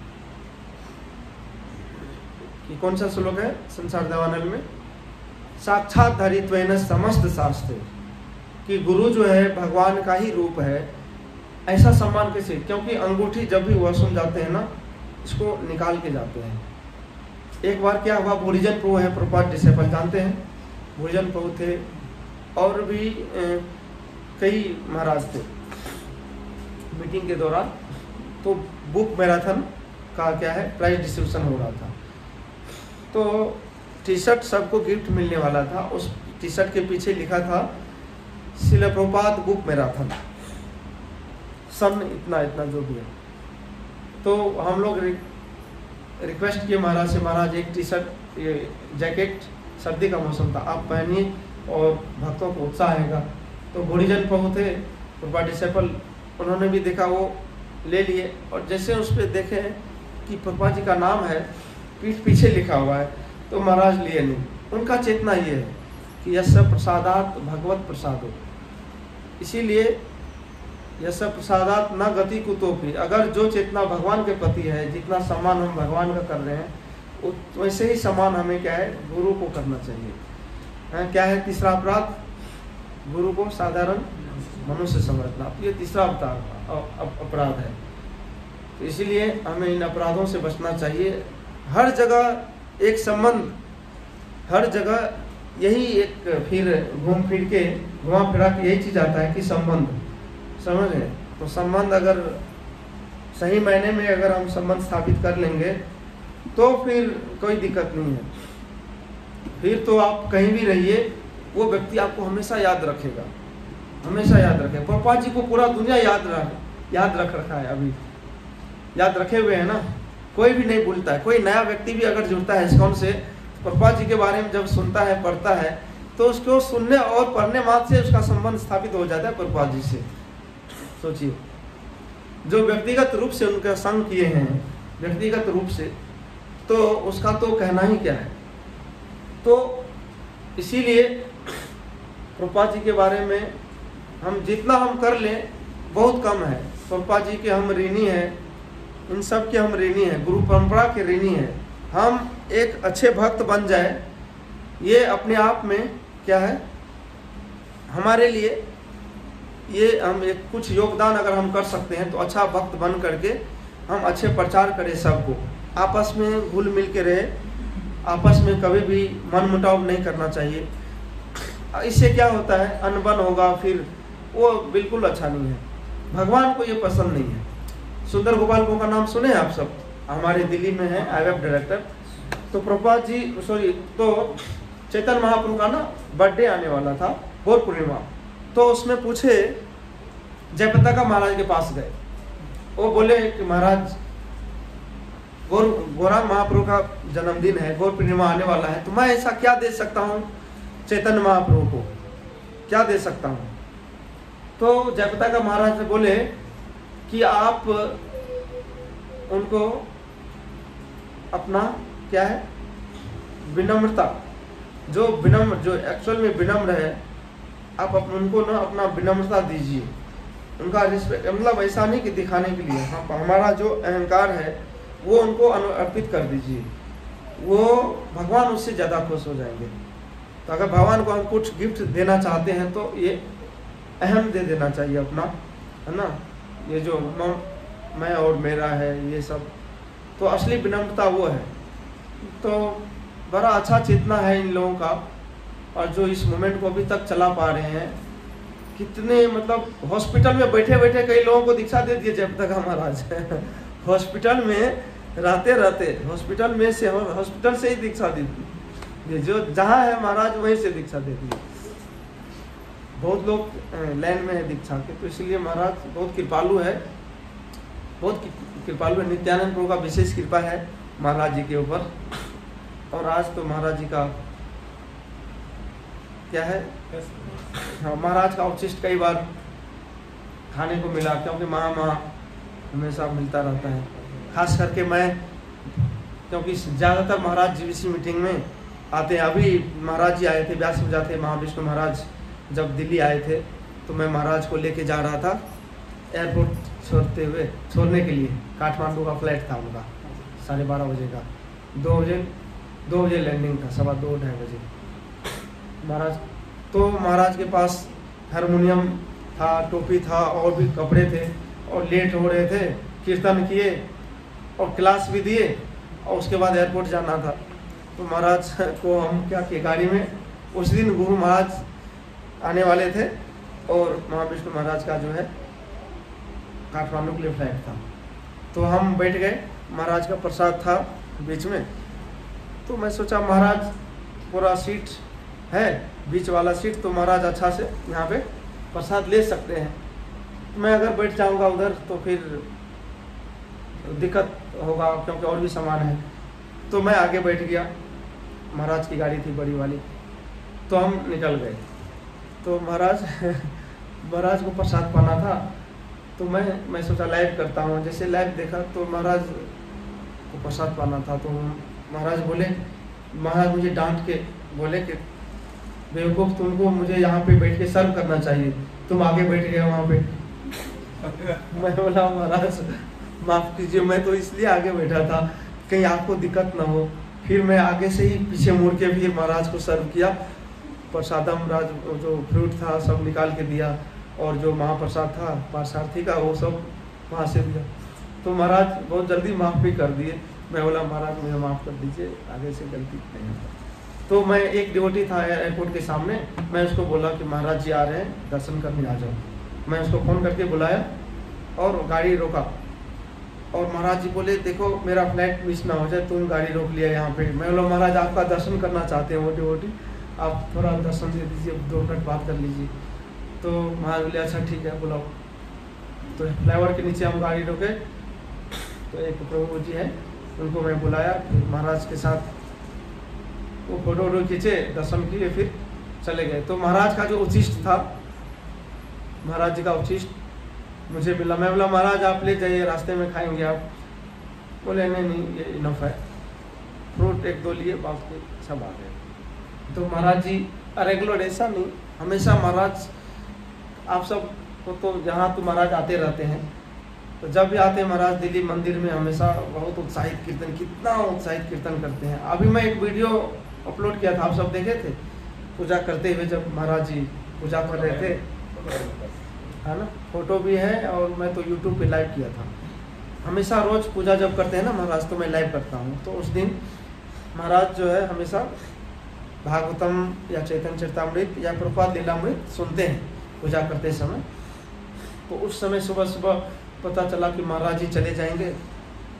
कि कौन सा श्लोक है संसार दावानल में? साक्षात धरित्वेन समस्त शास्त्र, कि गुरु जो है भगवान का ही रूप है, ऐसा सम्मान कैसे? क्योंकि अंगूठी जब भी वॉशरूम जाते हैं ना, इसको निकाल के जाते हैं। एक बार क्या हुआ, भूरिजन प्रभु है, प्रभुपाद डिसेबल जानते हैं, भूरिजन प्रभु थे और भी कई महाराज थे। मीटिंग के दौरान तो बुक मैराथन का क्या है प्राइज डिस्ट्रीब्यूशन हो रहा था। तो टी शर्ट सबको गिफ्ट मिलने वाला था। उस टी शर्ट के पीछे लिखा था श्रील प्रभुपाद बुक मैराथन, सन इतना इतना जो भी है। तो हम लोग रिक्वेस्ट किए महाराज से, महाराज एक टी शर्ट, ये जैकेट, सर्दी का मौसम था, आप पहनिए और भक्तों को उत्साह आएगा। तो भूरिजन प्रभु थे, प्रभुपाद डिसेबल, उन्होंने भी देखा, वो ले लिए। और जैसे उस पर देखे कि प्रभुपाद जी का नाम है, पीठ पीछे लिखा हुआ है, तो महाराज लिए नहीं। उनका चेतना ये है कि यश प्रसादात भगवत प्रसादो। इसीलिए यश प्रसादात न गति कुतोपि, अगर जो चेतना भगवान के प्रति है, जितना सम्मान हम भगवान का कर रहे हैं, वैसे ही सम्मान हमें क्या है गुरु को करना चाहिए। क्या है तीसरा अपराध? गुरु को साधारण मनुष्य समझना, ये तीसरा अपराध है। तो इसीलिए हमें इन अपराधों से बचना चाहिए। हर जगह एक संबंध, हर जगह यही एक फिर घुमा फिरा के यही चीज आता है कि संबंध, समझ गए? तो संबंध अगर सही मायने में अगर हम संबंध स्थापित कर लेंगे तो फिर कोई दिक्कत नहीं है। फिर तो आप कहीं भी रहिए, वो व्यक्ति आपको हमेशा याद रखेगा, हमेशा याद रखेगा। प्रभुपाद जी को पूरा दुनिया याद रख रखा है, अभी याद रखे हुए है ना, कोई भी नहीं भूलता है। कोई नया व्यक्ति भी अगर जुड़ता है इस्कॉन से, प्रभुपाद जी के बारे में जब सुनता है, पढ़ता है, तो उसको सुनने और पढ़ने मात्र से उसका संबंध स्थापित हो जाता है प्रभुपाद जी से। सोचिए, जो व्यक्तिगत रूप से उनका संग किए हैं, व्यक्तिगत रूप से, तो उसका तो कहना ही क्या है। तो इसीलिए प्रभुपाद जी के बारे में हम जितना हम कर लें बहुत कम है। प्रभुपाद जी के हम ऋणी हैं, इन सब के हम ऋणी हैं, गुरु परंपरा के ऋणी हैं। हम एक अच्छे भक्त बन जाए, ये अपने आप में क्या है हमारे लिए, ये हम एक कुछ योगदान अगर हम कर सकते हैं तो अच्छा भक्त बन करके हम अच्छे प्रचार करें सबको, आपस में घुल मिल के रहे, आपस में कभी भी मन मुटाव नहीं करना चाहिए। इससे क्या होता है, अनबन होगा, फिर वो बिल्कुल अच्छा नहीं है, भगवान को ये पसंद नहीं है। सुंदर गोपाल को का नाम सुने आप सब, हमारे दिल्ली में है IWF डायरेक्टर। तो प्रभुपाद जी तो चैतन्य महाप्रभु का ना बर्थडे आने वाला था, गौर पूर्णिमा। तो उसमें पूछे, जयप्रताका महाराज के पास गए, वो बोले कि महाराज गौरांग महाप्रभु का जन्मदिन है, गौर पूर्णिमा आने वाला है, तो मैं ऐसा क्या दे सकता हूँ चैतन्य महाप्रभु को, क्या दे सकता हूँ। तो जयप्रताका महाराज ने बोले कि आप उनको अपना क्या है, विनम्रता, जो एक्चुअल में विनम्र है, आप उनको ना अपना विनम्रता दीजिए, उनका रिस्पेक्ट, मतलब ऐसा नहीं कि दिखाने के लिए, हमारा जो अहंकार है वो उनको अर्पित कर दीजिए, वो भगवान उससे ज़्यादा खुश हो जाएंगे। तो अगर भगवान को हम कुछ गिफ्ट देना चाहते हैं तो ये अहम दे देना चाहिए अपना, है ना, ये जो मैं और मेरा है ये सब, तो असली विनम्रता वो है। तो बड़ा अच्छा चेतना है इन लोगों का, और जो इस मूवमेंट को अभी तक चला पा रहे हैं। कितने मतलब हॉस्पिटल में बैठे बैठे कई लोगों को दीक्षा दे दिए जयप्रताका महाराज हॉस्पिटल में रहते रहते हॉस्पिटल से ही दीक्षा दी, जो जहाँ है महाराज वहीं से दीक्षा दे दी। बहुत लोग लाइन में है दीक्षा के, तो इसलिए महाराज बहुत कृपालु है, बहुत कृपालु है। नित्यानंद प्रभु का विशेष कृपा है महाराज जी के ऊपर। और आज तो महाराज जी का क्या है, हाँ, महाराज का अवशिष्ट कई बार खाने को मिला, क्योंकि माँ हमेशा मिलता रहता है। खास करके मैं, क्योंकि ज़्यादातर महाराज जीवीसी मीटिंग में आते हैं। अभी महाराज जी आए थे, व्यास में जाते महाविष्णु महाराज जब दिल्ली आए थे, तो मैं महाराज को लेके जा रहा था एयरपोर्ट छोड़ने के लिए। काठमांडू का फ्लाइट था उनका 12:30 बजे का, 2 बजे लैंडिंग था, 2:15 बजे। महाराज के पास हारमोनियम था, टोपी था, और भी कपड़े थे, और लेट हो रहे थे, कीर्तन किए और क्लास भी दिए, और उसके बाद एयरपोर्ट जाना था। तो महाराज को हम क्या किए, गाड़ी में, उस दिन गुरु महाराज आने वाले थे और महाविष्णु महाराज का जो है काठमांडू के लिए फ्लाइट था। तो हम बैठ गए, महाराज का प्रसाद था बीच में। तो मैं सोचा महाराज पूरा सीट है, बीच वाला सीट, तो महाराज अच्छा से यहाँ पे प्रसाद ले सकते हैं। मैं अगर बैठ जाऊँगा उधर तो फिर दिक्कत होगा, क्योंकि और भी सामान है। तो मैं आगे बैठ गया, महाराज की गाड़ी थी बड़ी वाली, तो हम निकल गए। तो महाराज को प्रसाद पाना था, तो मैं सोचा लाइव करता हूँ। जैसे लाइव देखा तो महाराज को प्रसाद पाना था, तो महाराज मुझे डांट के बोले कि बेवकूफ़, तुमको मुझे यहाँ पे बैठ के सर्व करना चाहिए, तुम आगे बैठ गए वहाँ पे मैं बोला महाराज माफ़ कीजिए, मैं तो इसलिए आगे बैठा था कहीं आपको दिक्कत ना हो। फिर मैं आगे से ही पीछे मुड़ के फिर महाराज को सर्व किया। प्रसादम महाराज जो फ्रूट था सब निकाल के दिया, और जो महाप्रसाद था पार्थसारथी का वो सब वहाँ से दिया। तो महाराज बहुत जल्दी माफ़ भी कर दिए। मैं बोला महाराज मुझे माफ़ कर दीजिए, आगे से गलती नहीं होता। तो मैं एक डिवोटी था एयरपोर्ट के सामने, मैं उसको बोला कि महाराज जी आ रहे हैं, दर्शन करने आ जाओ। मैं उसको फ़ोन करके बुलाया और गाड़ी रोका, और महाराज जी बोले देखो मेरा फ्लाइट मिस ना हो जाए, तुम गाड़ी रोक लिया यहाँ पे। मैं बोला महाराज आपका दर्शन करना चाहते हैं वो डिवोटी, आप थोड़ा दर्शन दे दीजिए, 2 मिनट बात कर लीजिए। तो महाराज बोले अच्छा ठीक है बुलाओ। तो फ्लाईओवर के नीचे हम गाड़ी रोके, तो एक प्रभु जी है उनको मैं बुलाया, महाराज के साथ वो फोटो खींचे, दर्शन किए, फिर चले गए। तो महाराज का जो उचिष्ट था, महाराज जी का उचिष्ट मुझे मिला। मैं बोला महाराज आप ले जाइए, रास्ते में खाएंगे आप। बोले नहीं ये इनफ है, फ्रूट 1-2 लिए, बाकी सब आ गए। तो महाराज जी रेगुलर ऐसा नहीं, हमेशा महाराज आप सब को तो जहाँ तो महाराज आते रहते हैं, तो जब भी आते हैं महाराज दिल्ली मंदिर में हमेशा बहुत उत्साहित कीर्तन, कितना उत्साहित कीर्तन करते हैं। अभी मैं एक वीडियो अपलोड किया था, आप सब देखे थे, पूजा करते हुए जब महाराज जी पूजा कर रहे थे, है ना, फोटो भी है, और मैं तो यूट्यूब पे लाइव किया था। हमेशा रोज पूजा जब करते हैं ना महाराज, तो मैं लाइव करता हूँ, तो उस दिन महाराज जो है हमेशा भागवतम या चैतन्य चरितामृत या प्रभुपाद लीलामृत सुनते हैं पूजा करते समय। तो उस समय सुबह सुबह पता चला कि महाराज जी चले जाएंगे,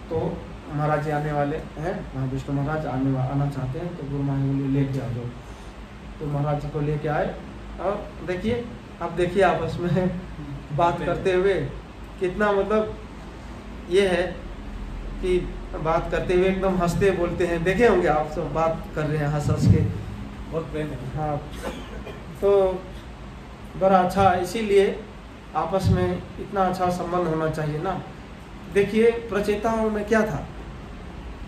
तो महाराज जी आने वाले हैं, महाविष्णु महाराज आना चाहते हैं, तो गुरु महाराज बोले लेके आ जाओ। तो महाराज जी को लेके आए, और देखिए अब देखिए आपस में बात करते हुए कितना मतलब ये है कि बात करते हुए एकदम हंसते बोलते हैं, देखे होंगे आप सब बात कर रहे हैं हंस हंस के, बहुत प्रेम है। हाँ, तो बड़ा अच्छा, इसीलिए आपस में इतना अच्छा संबंध होना चाहिए ना। देखिए प्रचेताओं में क्या था,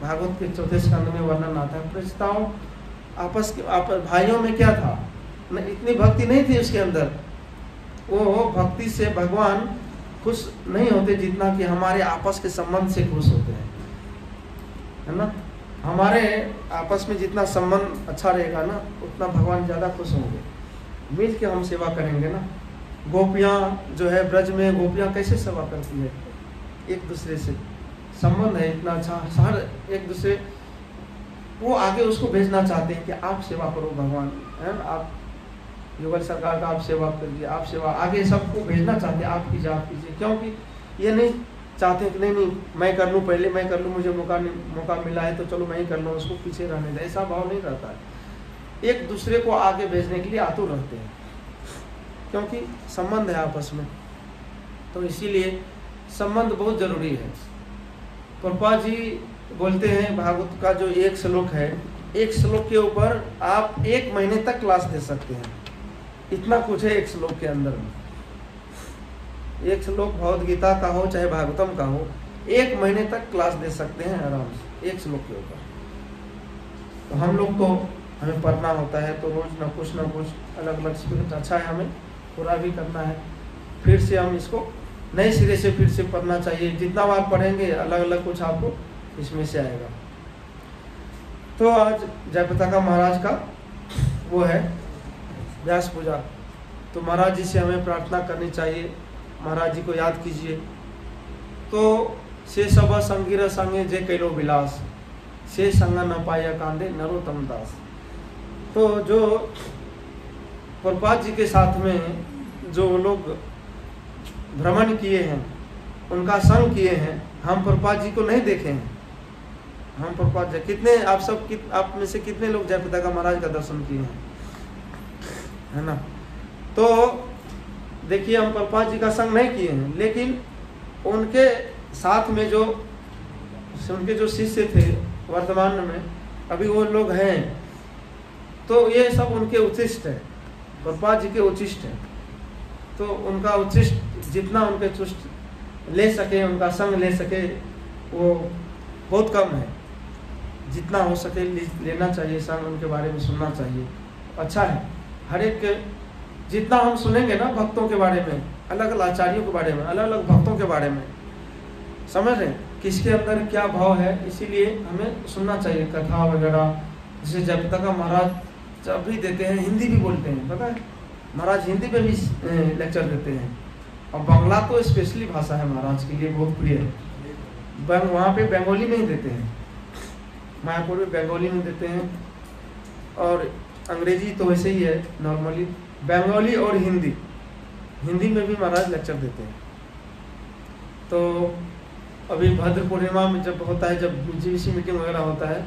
भागवत के 4थे स्कंद में वर्णन आता है, प्रचेताओं आपस भाइयों में क्या था, इतनी भक्ति नहीं थी उसके अंदर। वो भक्ति से भगवान खुश नहीं होते जितना कि हमारे आपस के संबंध से खुश होते हैं, है ना। हमारे आपस में जितना संबंध अच्छा रहेगा ना, उतना भगवान ज़्यादा खुश होंगे, मिल के हम सेवा करेंगे ना। गोपियाँ जो है ब्रज में, गोपियाँ कैसे सेवा करती है, एक दूसरे से संबंध है इतना अच्छा, हर एक दूसरे वो आगे उसको भेजना चाहते हैं कि आप सेवा करो भगवान, है ना, आप युगल सरकार का आप सेवा करिए, आप सेवा आगे सबको भेजना चाहते हैं, आप कीजिए, क्योंकि ये नहीं चाहते कि नहीं मैं कर लूँ, पहले मैं कर लूँ, मुझे मौका मिला है तो चलो मैं ही कर लूँ, उसको पीछे रहने दें, ऐसा भाव नहीं रहता है। एक दूसरे को आगे भेजने के लिए आतुर रहते हैं, क्योंकि संबंध है आपस में, तो इसीलिए संबंध बहुत जरूरी है। प्रभुपाद जी बोलते हैं भागवत का जो एक श्लोक है, एक श्लोक के ऊपर आप 1 महीने तक क्लास दे सकते हैं, इतना कुछ है एक श्लोक के अंदर में। एक श्लोक भगवद गीता का हो चाहे भागवतम का हो, 1 महीने तक क्लास दे सकते हैं आराम से एक श्लोक के ऊपर। तो हम लोग तो हमें पढ़ना होता है, तो रोज ना कुछ अलग अलग स्पिरिट अच्छा है, हमें पूरा भी करना है, फिर से हम इसको नए सिरे से फिर से पढ़ना चाहिए। जितना बार पढ़ेंगे अलग अलग कुछ आपको इसमें से आएगा। तो आज जयप्रताप महाराज का वो है व्यास पूजा, तो महाराज जी से हमें प्रार्थना करनी चाहिए, महाराज जी को याद कीजिए। तो से सब संगिर संगे जे कैलो विलास, से संग न पाया कांदे नरोत्तम दास। तो जो प्रभुपाद जी के साथ में जो लोग भ्रमण किए हैं, उनका संग किए हैं, हम प्रभुपाद जी को नहीं देखे हैं। हम प्रभुपाद जी कितने आप में से कितने लोग जयप्रताप महाराज का दर्शन किए हैं, है ना। तो देखिए हम प्रभुपाद जी का संग नहीं किए हैं, लेकिन उनके साथ में जो उनके जो शिष्य थे वर्तमान में अभी वो लोग हैं, तो ये सब उनके उचिष्ट है, प्रभुपाद जी के उचिष्ट है। तो उनका उचिष्ट जितना उनके चुष्ट ले सके, उनका संग ले सके, वो बहुत कम है। जितना हो सके लेना चाहिए संग, उनके बारे में सुनना चाहिए, अच्छा है। हर एक जितना हम सुनेंगे ना भक्तों के बारे में, अलग अलग आचार्यों के बारे में, अलग अलग भक्तों के बारे में, समझ रहे किसके अंदर क्या भाव है, इसीलिए हमें सुनना चाहिए कथा वगैरह। जैसे जयप्रताप महाराज जब भी देते हैं, हिंदी भी बोलते हैं, पता है महाराज हिंदी पे भी लेक्चर देते हैं, और बांग्ला तो स्पेशली भाषा है महाराज के लिए बहुत प्रिय है। वहाँ पे बंगाली में ही देते हैं, मायापुर में बंगाली में देते हैं, और अंग्रेजी तो वैसे ही है नॉर्मली, बंगाली और हिंदी में भी महाराज लेक्चर देते हैं। तो अभी भद्र पूर्णिमा में जब होता है, जब जीवीसी मीटिंग वगैरह होता है,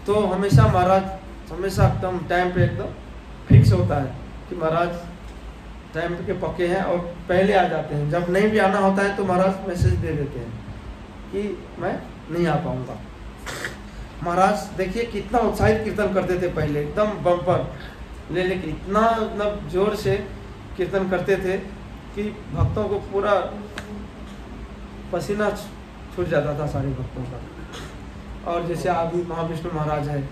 तो हमेशा महाराज हमेशा एकदम टाइम पे एकदम फिक्स होता है कि महाराज टाइम पे के पक्के हैं और पहले आ जाते हैं। जब नहीं भी आना होता है तो महाराज मैसेज दे देते हैं कि मैं नहीं आ पाऊँगा। महाराज देखिए कितना उत्साहित कीर्तन करते थे पहले, एकदम बम्पर ले लेके इतना मतलब जोर से कीर्तन करते थे कि भक्तों को पूरा पसीना छूट जाता था सारे भक्तों का। और जैसे अभी महाविष्णु महाराज है,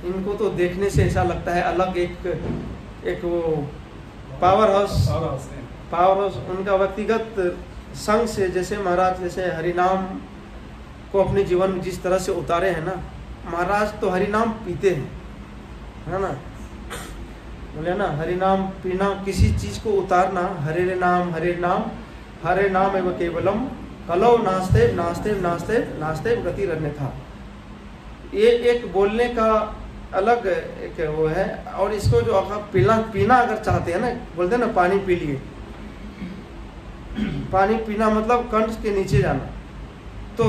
इनको तो देखने से ऐसा लगता है अलग एक वो पावर हाउस उनका व्यक्तिगत संग से। जैसे महाराज जैसे हरिनाम को अपने जीवन में जिस तरह से उतारे हैं ना, महाराज तो हरिनाम पीते हैं, है ना, बोले ना हरिनाम पीना, किसी चीज को उतारना, हरे नाम हरे नाम एवं केवलम कलो नास्ते नास्ते नास्ते नास्ते गति अन्यथा। ये एक बोलने का अलग एक वो है। और इसको जो आप पीना अगर चाहते हैं ना, बोलते हैं ना पानी पी लिए, पानी पीना मतलब कंठ के नीचे जाना। तो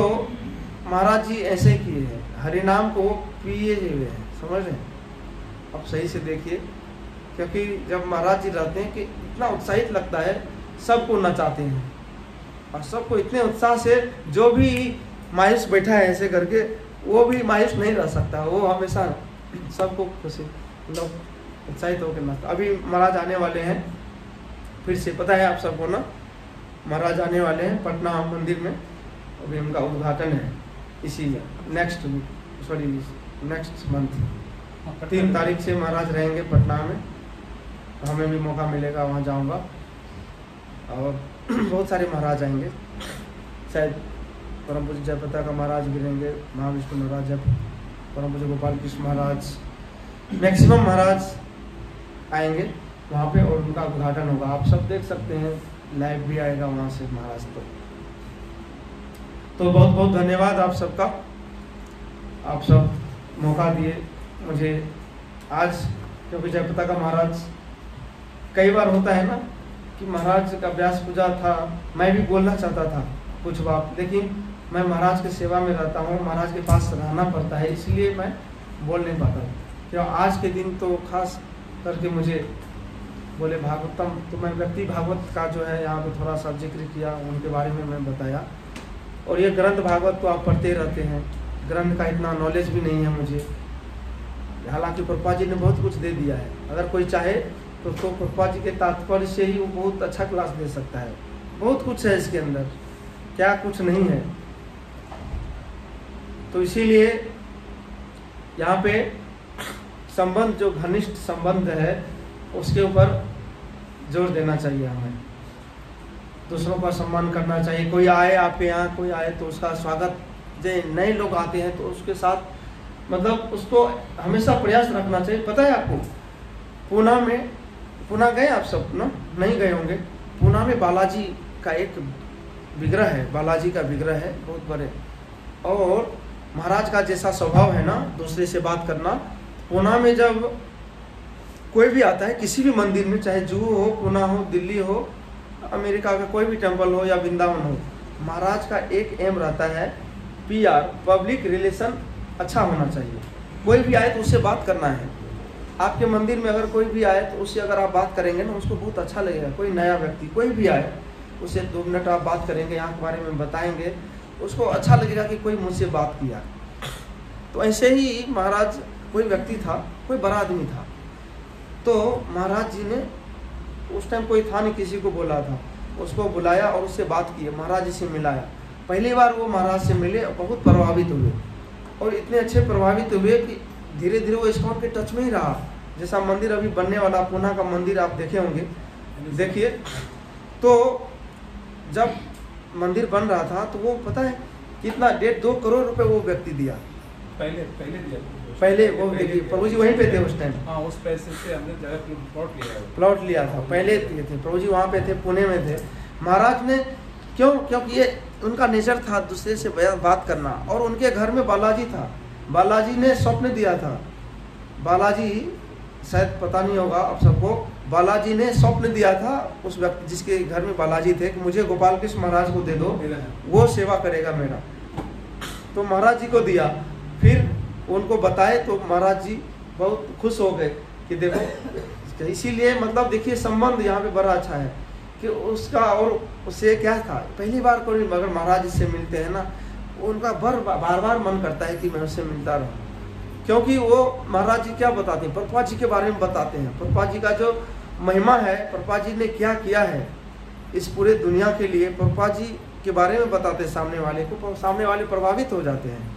महाराज जी ऐसे किए हैं, हरि नाम को पिए हुए हैं, समझ रहे हैं? अब सही से देखिए, क्योंकि जब महाराज जी रहते हैं कि इतना उत्साहित लगता है, सबको नचाते हैं और सबको इतने उत्साह से, जो भी मायूस बैठा है ऐसे करके वो भी मायूस नहीं रह सकता, वो हमेशा सबको खुशी मतलब उत्साहित होकर नाचता। अभी महाराज आने वाले हैं फिर से, पता है आप सबको ना, महाराज आने वाले हैं पटना मंदिर में, अभी उनका उद्घाटन है इसी नेक्स्ट मंथ 3 तारीख से महाराज रहेंगे पटना में। तो हमें भी मौका मिलेगा, वहाँ जाऊँगा। और बहुत सारे महाराज आएंगे, शायद परम पूज्य जयप्रता का महाराज भी रहेंगे, महाविष्णु महाराज, परम पूज्य गोपाल कृष्ण महाराज, मैक्सिमम महाराज आएंगे वहाँ पे और उनका उद्घाटन होगा। आप सब देख सकते हैं, लाइव भी आएगा वहाँ से महाराज। तो बहुत बहुत धन्यवाद आप सबका, आप सब मौका दिए मुझे आज, क्योंकि जयप्रता का महाराज कई बार होता है ना कि महाराज का व्यास पूजा था, मैं भी बोलना चाहता था कुछ बात, लेकिन मैं महाराज की सेवा में रहता हूँ, महाराज के पास रहना पड़ता है, इसलिए मैं बोल नहीं पाता। क्यों आज के दिन तो खास करके मुझे बोले भागवतम, तो मैं व्यक्ति भागवत का जो है यहाँ पे थोड़ा सा जिक्र किया, उनके बारे में मैं बताया। और ये ग्रंथ भागवत तो आप पढ़ते रहते हैं, ग्रंथ का इतना नॉलेज भी नहीं है मुझे, हालांकि प्रभुपा जी ने बहुत कुछ दे दिया है। अगर कोई चाहे तो उसको प्रभुपा जी के तात्पर्य से ही वो बहुत अच्छा क्लास दे सकता है। बहुत कुछ है इसके अंदर, क्या कुछ नहीं है। तो इसीलिए यहाँ पे संबंध, जो घनिष्ठ संबंध है, उसके ऊपर जोर देना चाहिए हमें। दूसरों का सम्मान करना चाहिए। कोई आए आपके यहाँ, कोई आए तो उसका स्वागत, जो नए लोग आते हैं तो उसके साथ मतलब उसको हमेशा प्रयास रखना चाहिए। पता है आपको, पुणे गए आप सब ना? नहीं गए होंगे। पुणे में बालाजी का एक विग्रह है, बालाजी का विग्रह है बहुत बड़े, और महाराज का जैसा स्वभाव है ना दूसरे से बात करना। पुणे में जब कोई भी आता है किसी भी मंदिर में, चाहे जुहू हो, पुणे हो, दिल्ली हो, अमेरिका का कोई भी टेम्पल हो या वृंदावन हो, महाराज का एक एम रहता है PR, पब्लिक रिलेशन अच्छा होना चाहिए। कोई भी आए तो उससे बात करना है। आपके मंदिर में अगर कोई भी आए तो उससे अगर आप बात करेंगे ना, उसको बहुत अच्छा लगेगा। कोई नया व्यक्ति कोई भी आए, उससे 2 मिनट आप बात करेंगे, यहाँ के बारे में बताएंगे, उसको अच्छा लगेगा कि कोई मुझसे बात किया। तो ऐसे ही महाराज, कोई व्यक्ति था, कोई बड़ा आदमी था, तो महाराज जी ने उस टाइम कोई था नहीं, किसी को बोला था, उसको बुलाया और उससे बात की, महाराज जी से मिलाया। पहली बार वो महाराज से मिले और बहुत प्रभावित हुए, और इतने अच्छे प्रभावित हुए कि धीरे धीरे वो इस्कॉन के टच में ही रहा। जैसा मंदिर अभी बनने वाला पुणे का मंदिर आप देखे होंगे, देखिए, तो जब मंदिर बन रहा था तो वो पता है कितना 1.5-2 करोड़ रुपए वो व्यक्ति दिया। पहले वो देखिए प्रभु जी वहीं पे थे उस टाइम। हाँ, उस पैसे से हमने जगह प्लॉट लिया था, पहले दिए थे प्रभु जी, वहाँ पे थे, पुणे में थे। महाराज ने क्योंकि ये उनका नेचर था दूसरे से बात करना, और उनके घर में बालाजी था। बालाजी ने स्वप्न दिया था, बालाजी शायद पता नहीं होगा आप सबको, बालाजी ने स्वप्न दिया था उस व्यक्ति जिसके घर में बालाजी थे कि मुझे गोपाल कृष्ण महाराज को दे दो, वो सेवा करेगा मेरा। तो महाराज जी को दिया, फिर उनको बताए तो महाराज जी बहुत खुश हो गए कि देखो। इसीलिए मतलब देखिए संबंध यहाँ पे बड़ा अच्छा है कि उसका, और उससे क्या था, पहली बार कोई अगर महाराज जी से मिलते हैं ना, उनका बार बार मन करता है कि मैं उससे मिलता रहूं, क्योंकि वो महाराज जी क्या बताते हैं, प्रभुपा जी के बारे में बताते हैं। प्रभुपा जी का जो महिमा है, प्रभुपा जी ने क्या किया है इस पूरे दुनिया के लिए, प्रभुपा जी के बारे में बताते हैं सामने वाले को, सामने वाले प्रभावित हो जाते हैं।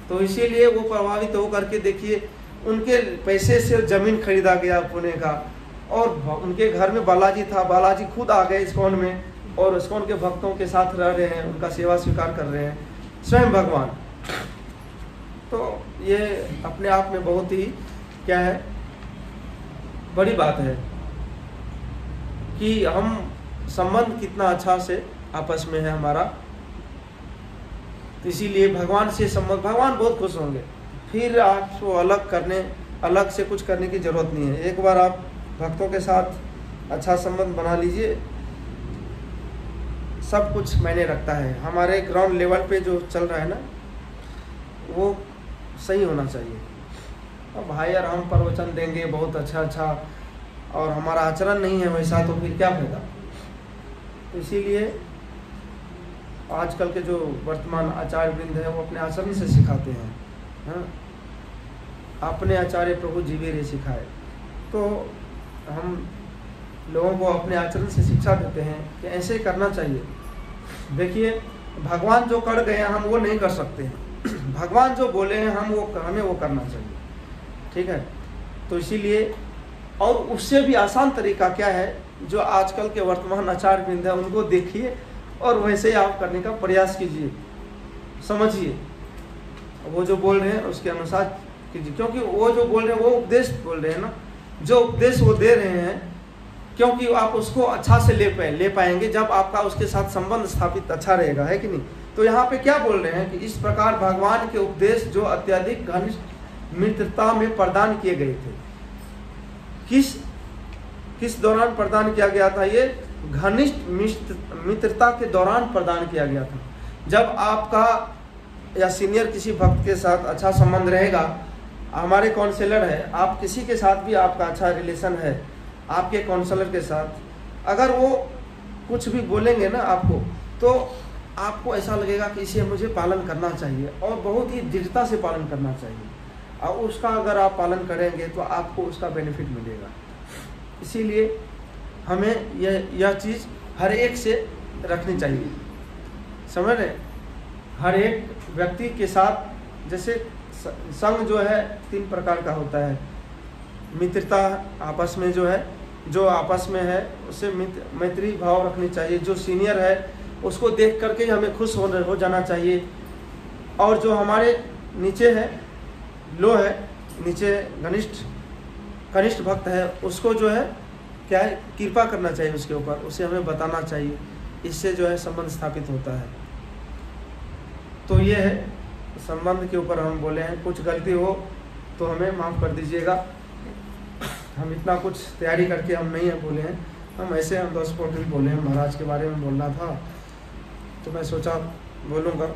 तो इसीलिए वो प्रभावित हो करके देखिए, उनके पैसे से जमीन खरीदा गया पुणे का, और उनके घर में बालाजी था, बालाजी खुद आ गए इस्कॉन में, और इस्कॉन के भक्तों के साथ रह रहे हैं, उनका सेवा स्वीकार कर रहे हैं, स्वयं भगवान। तो ये अपने आप में बहुत ही क्या है, बड़ी बात है कि हम संबंध कितना अच्छा से आपस में है हमारा, तो इसीलिए भगवान से संबंध, भगवान बहुत खुश होंगे। फिर आपको अलग से कुछ करने की ज़रूरत नहीं है। एक बार आप भक्तों के साथ अच्छा संबंध बना लीजिए, सब कुछ मायने रखता है। हमारे ग्राउंड लेवल पे जो चल रहा है ना, वो सही होना चाहिए। अब भाई यार हम प्रवचन देंगे बहुत अच्छा और हमारा आचरण नहीं है वैसा, तो फिर क्या फायदा। तो इसीलिए आजकल के जो वर्तमान आचार्य वृंद है वो अपने आचरण से सिखाते हैं। हाँ, अपने आचार्य प्रभु जीवे रे सिखाए। तो हम लोगों को अपने आचरण से शिक्षा देते हैं कि ऐसे करना चाहिए। देखिए, भगवान जो कर गए हैं हम वो नहीं कर सकते हैं। भगवान जो बोले हैं हमें वो करना चाहिए, ठीक है। तो इसीलिए, और उससे भी आसान तरीका क्या है, जो आजकल के वर्तमान आचार्य वृंद है उनको देखिए और वैसे ही आप करने का प्रयास कीजिए, समझिए वो जो बोल रहे हैं उसके अनुसार कीजिए। क्योंकि वो जो बोल रहे हैं वो उपदेश बोल रहे हैं ना, जो उपदेश वो दे रहे हैं, क्योंकि आप उसको अच्छा से ले पाएंगे जब आपका उसके साथ संबंध स्थापित अच्छा रहेगा, है कि नहीं। तो यहाँ पे क्या बोल रहे हैं कि इस प्रकार भगवान के उपदेश जो अत्यधिक घनिष्ठ मित्रता में प्रदान किए गए थे। किस दौरान प्रदान किया गया था? ये घनिष्ठ मित्रता के दौरान प्रदान किया गया था। जब आपका या सीनियर किसी भक्त के साथ अच्छा संबंध रहेगा, हमारे काउंसलर है, आप किसी के साथ भी आपका अच्छा रिलेशन है, आपके काउंसलर के साथ, अगर वो कुछ भी बोलेंगे ना आपको, तो आपको ऐसा लगेगा कि इसे मुझे पालन करना चाहिए और बहुत ही दृढ़ता से पालन करना चाहिए। और उसका अगर आप पालन करेंगे तो आपको उसका बेनिफिट मिलेगा। इसीलिए हमें यह चीज़ हर एक से रखनी चाहिए, समझ रहे। हर एक व्यक्ति के साथ, जैसे संग जो है 3 प्रकार का होता है। मित्रता आपस में जो आपस में है उससे मैत्री भाव रखनी चाहिए। जो सीनियर है उसको देख करके हमें खुश हो जाना चाहिए। और जो हमारे नीचे है, लो है, नीचे कनिष्ठ भक्त है, उसको जो है क्या है, कृपा करना चाहिए उसके ऊपर, उसे हमें बताना चाहिए। इससे जो है संबंध स्थापित होता है। तो ये है संबंध के ऊपर हम बोले हैं। कुछ गलती हो तो हमें माफ़ कर दीजिएगा। हम इतना कुछ तैयारी करके हम नहीं है बोले हैं, हम ऐसे हम 10 स्पॉट भी बोले हैं। महाराज के बारे में बोलना था तो मैं सोचा बोलूँगा।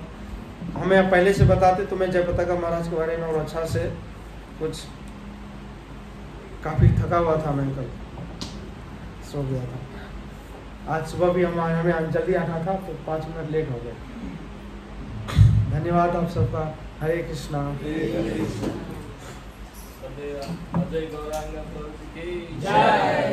हमें पहले से बताते तो मैं जयप्रताप का महाराज के बारे में और अच्छा से कुछ, काफ़ी थका हुआ था मैं, कल सो गया था। आज सुबह भी हमें जल्दी आना था तो 5 मिनट लेट हो गया। धन्यवाद आप सबका। हरे कृष्णा। जय।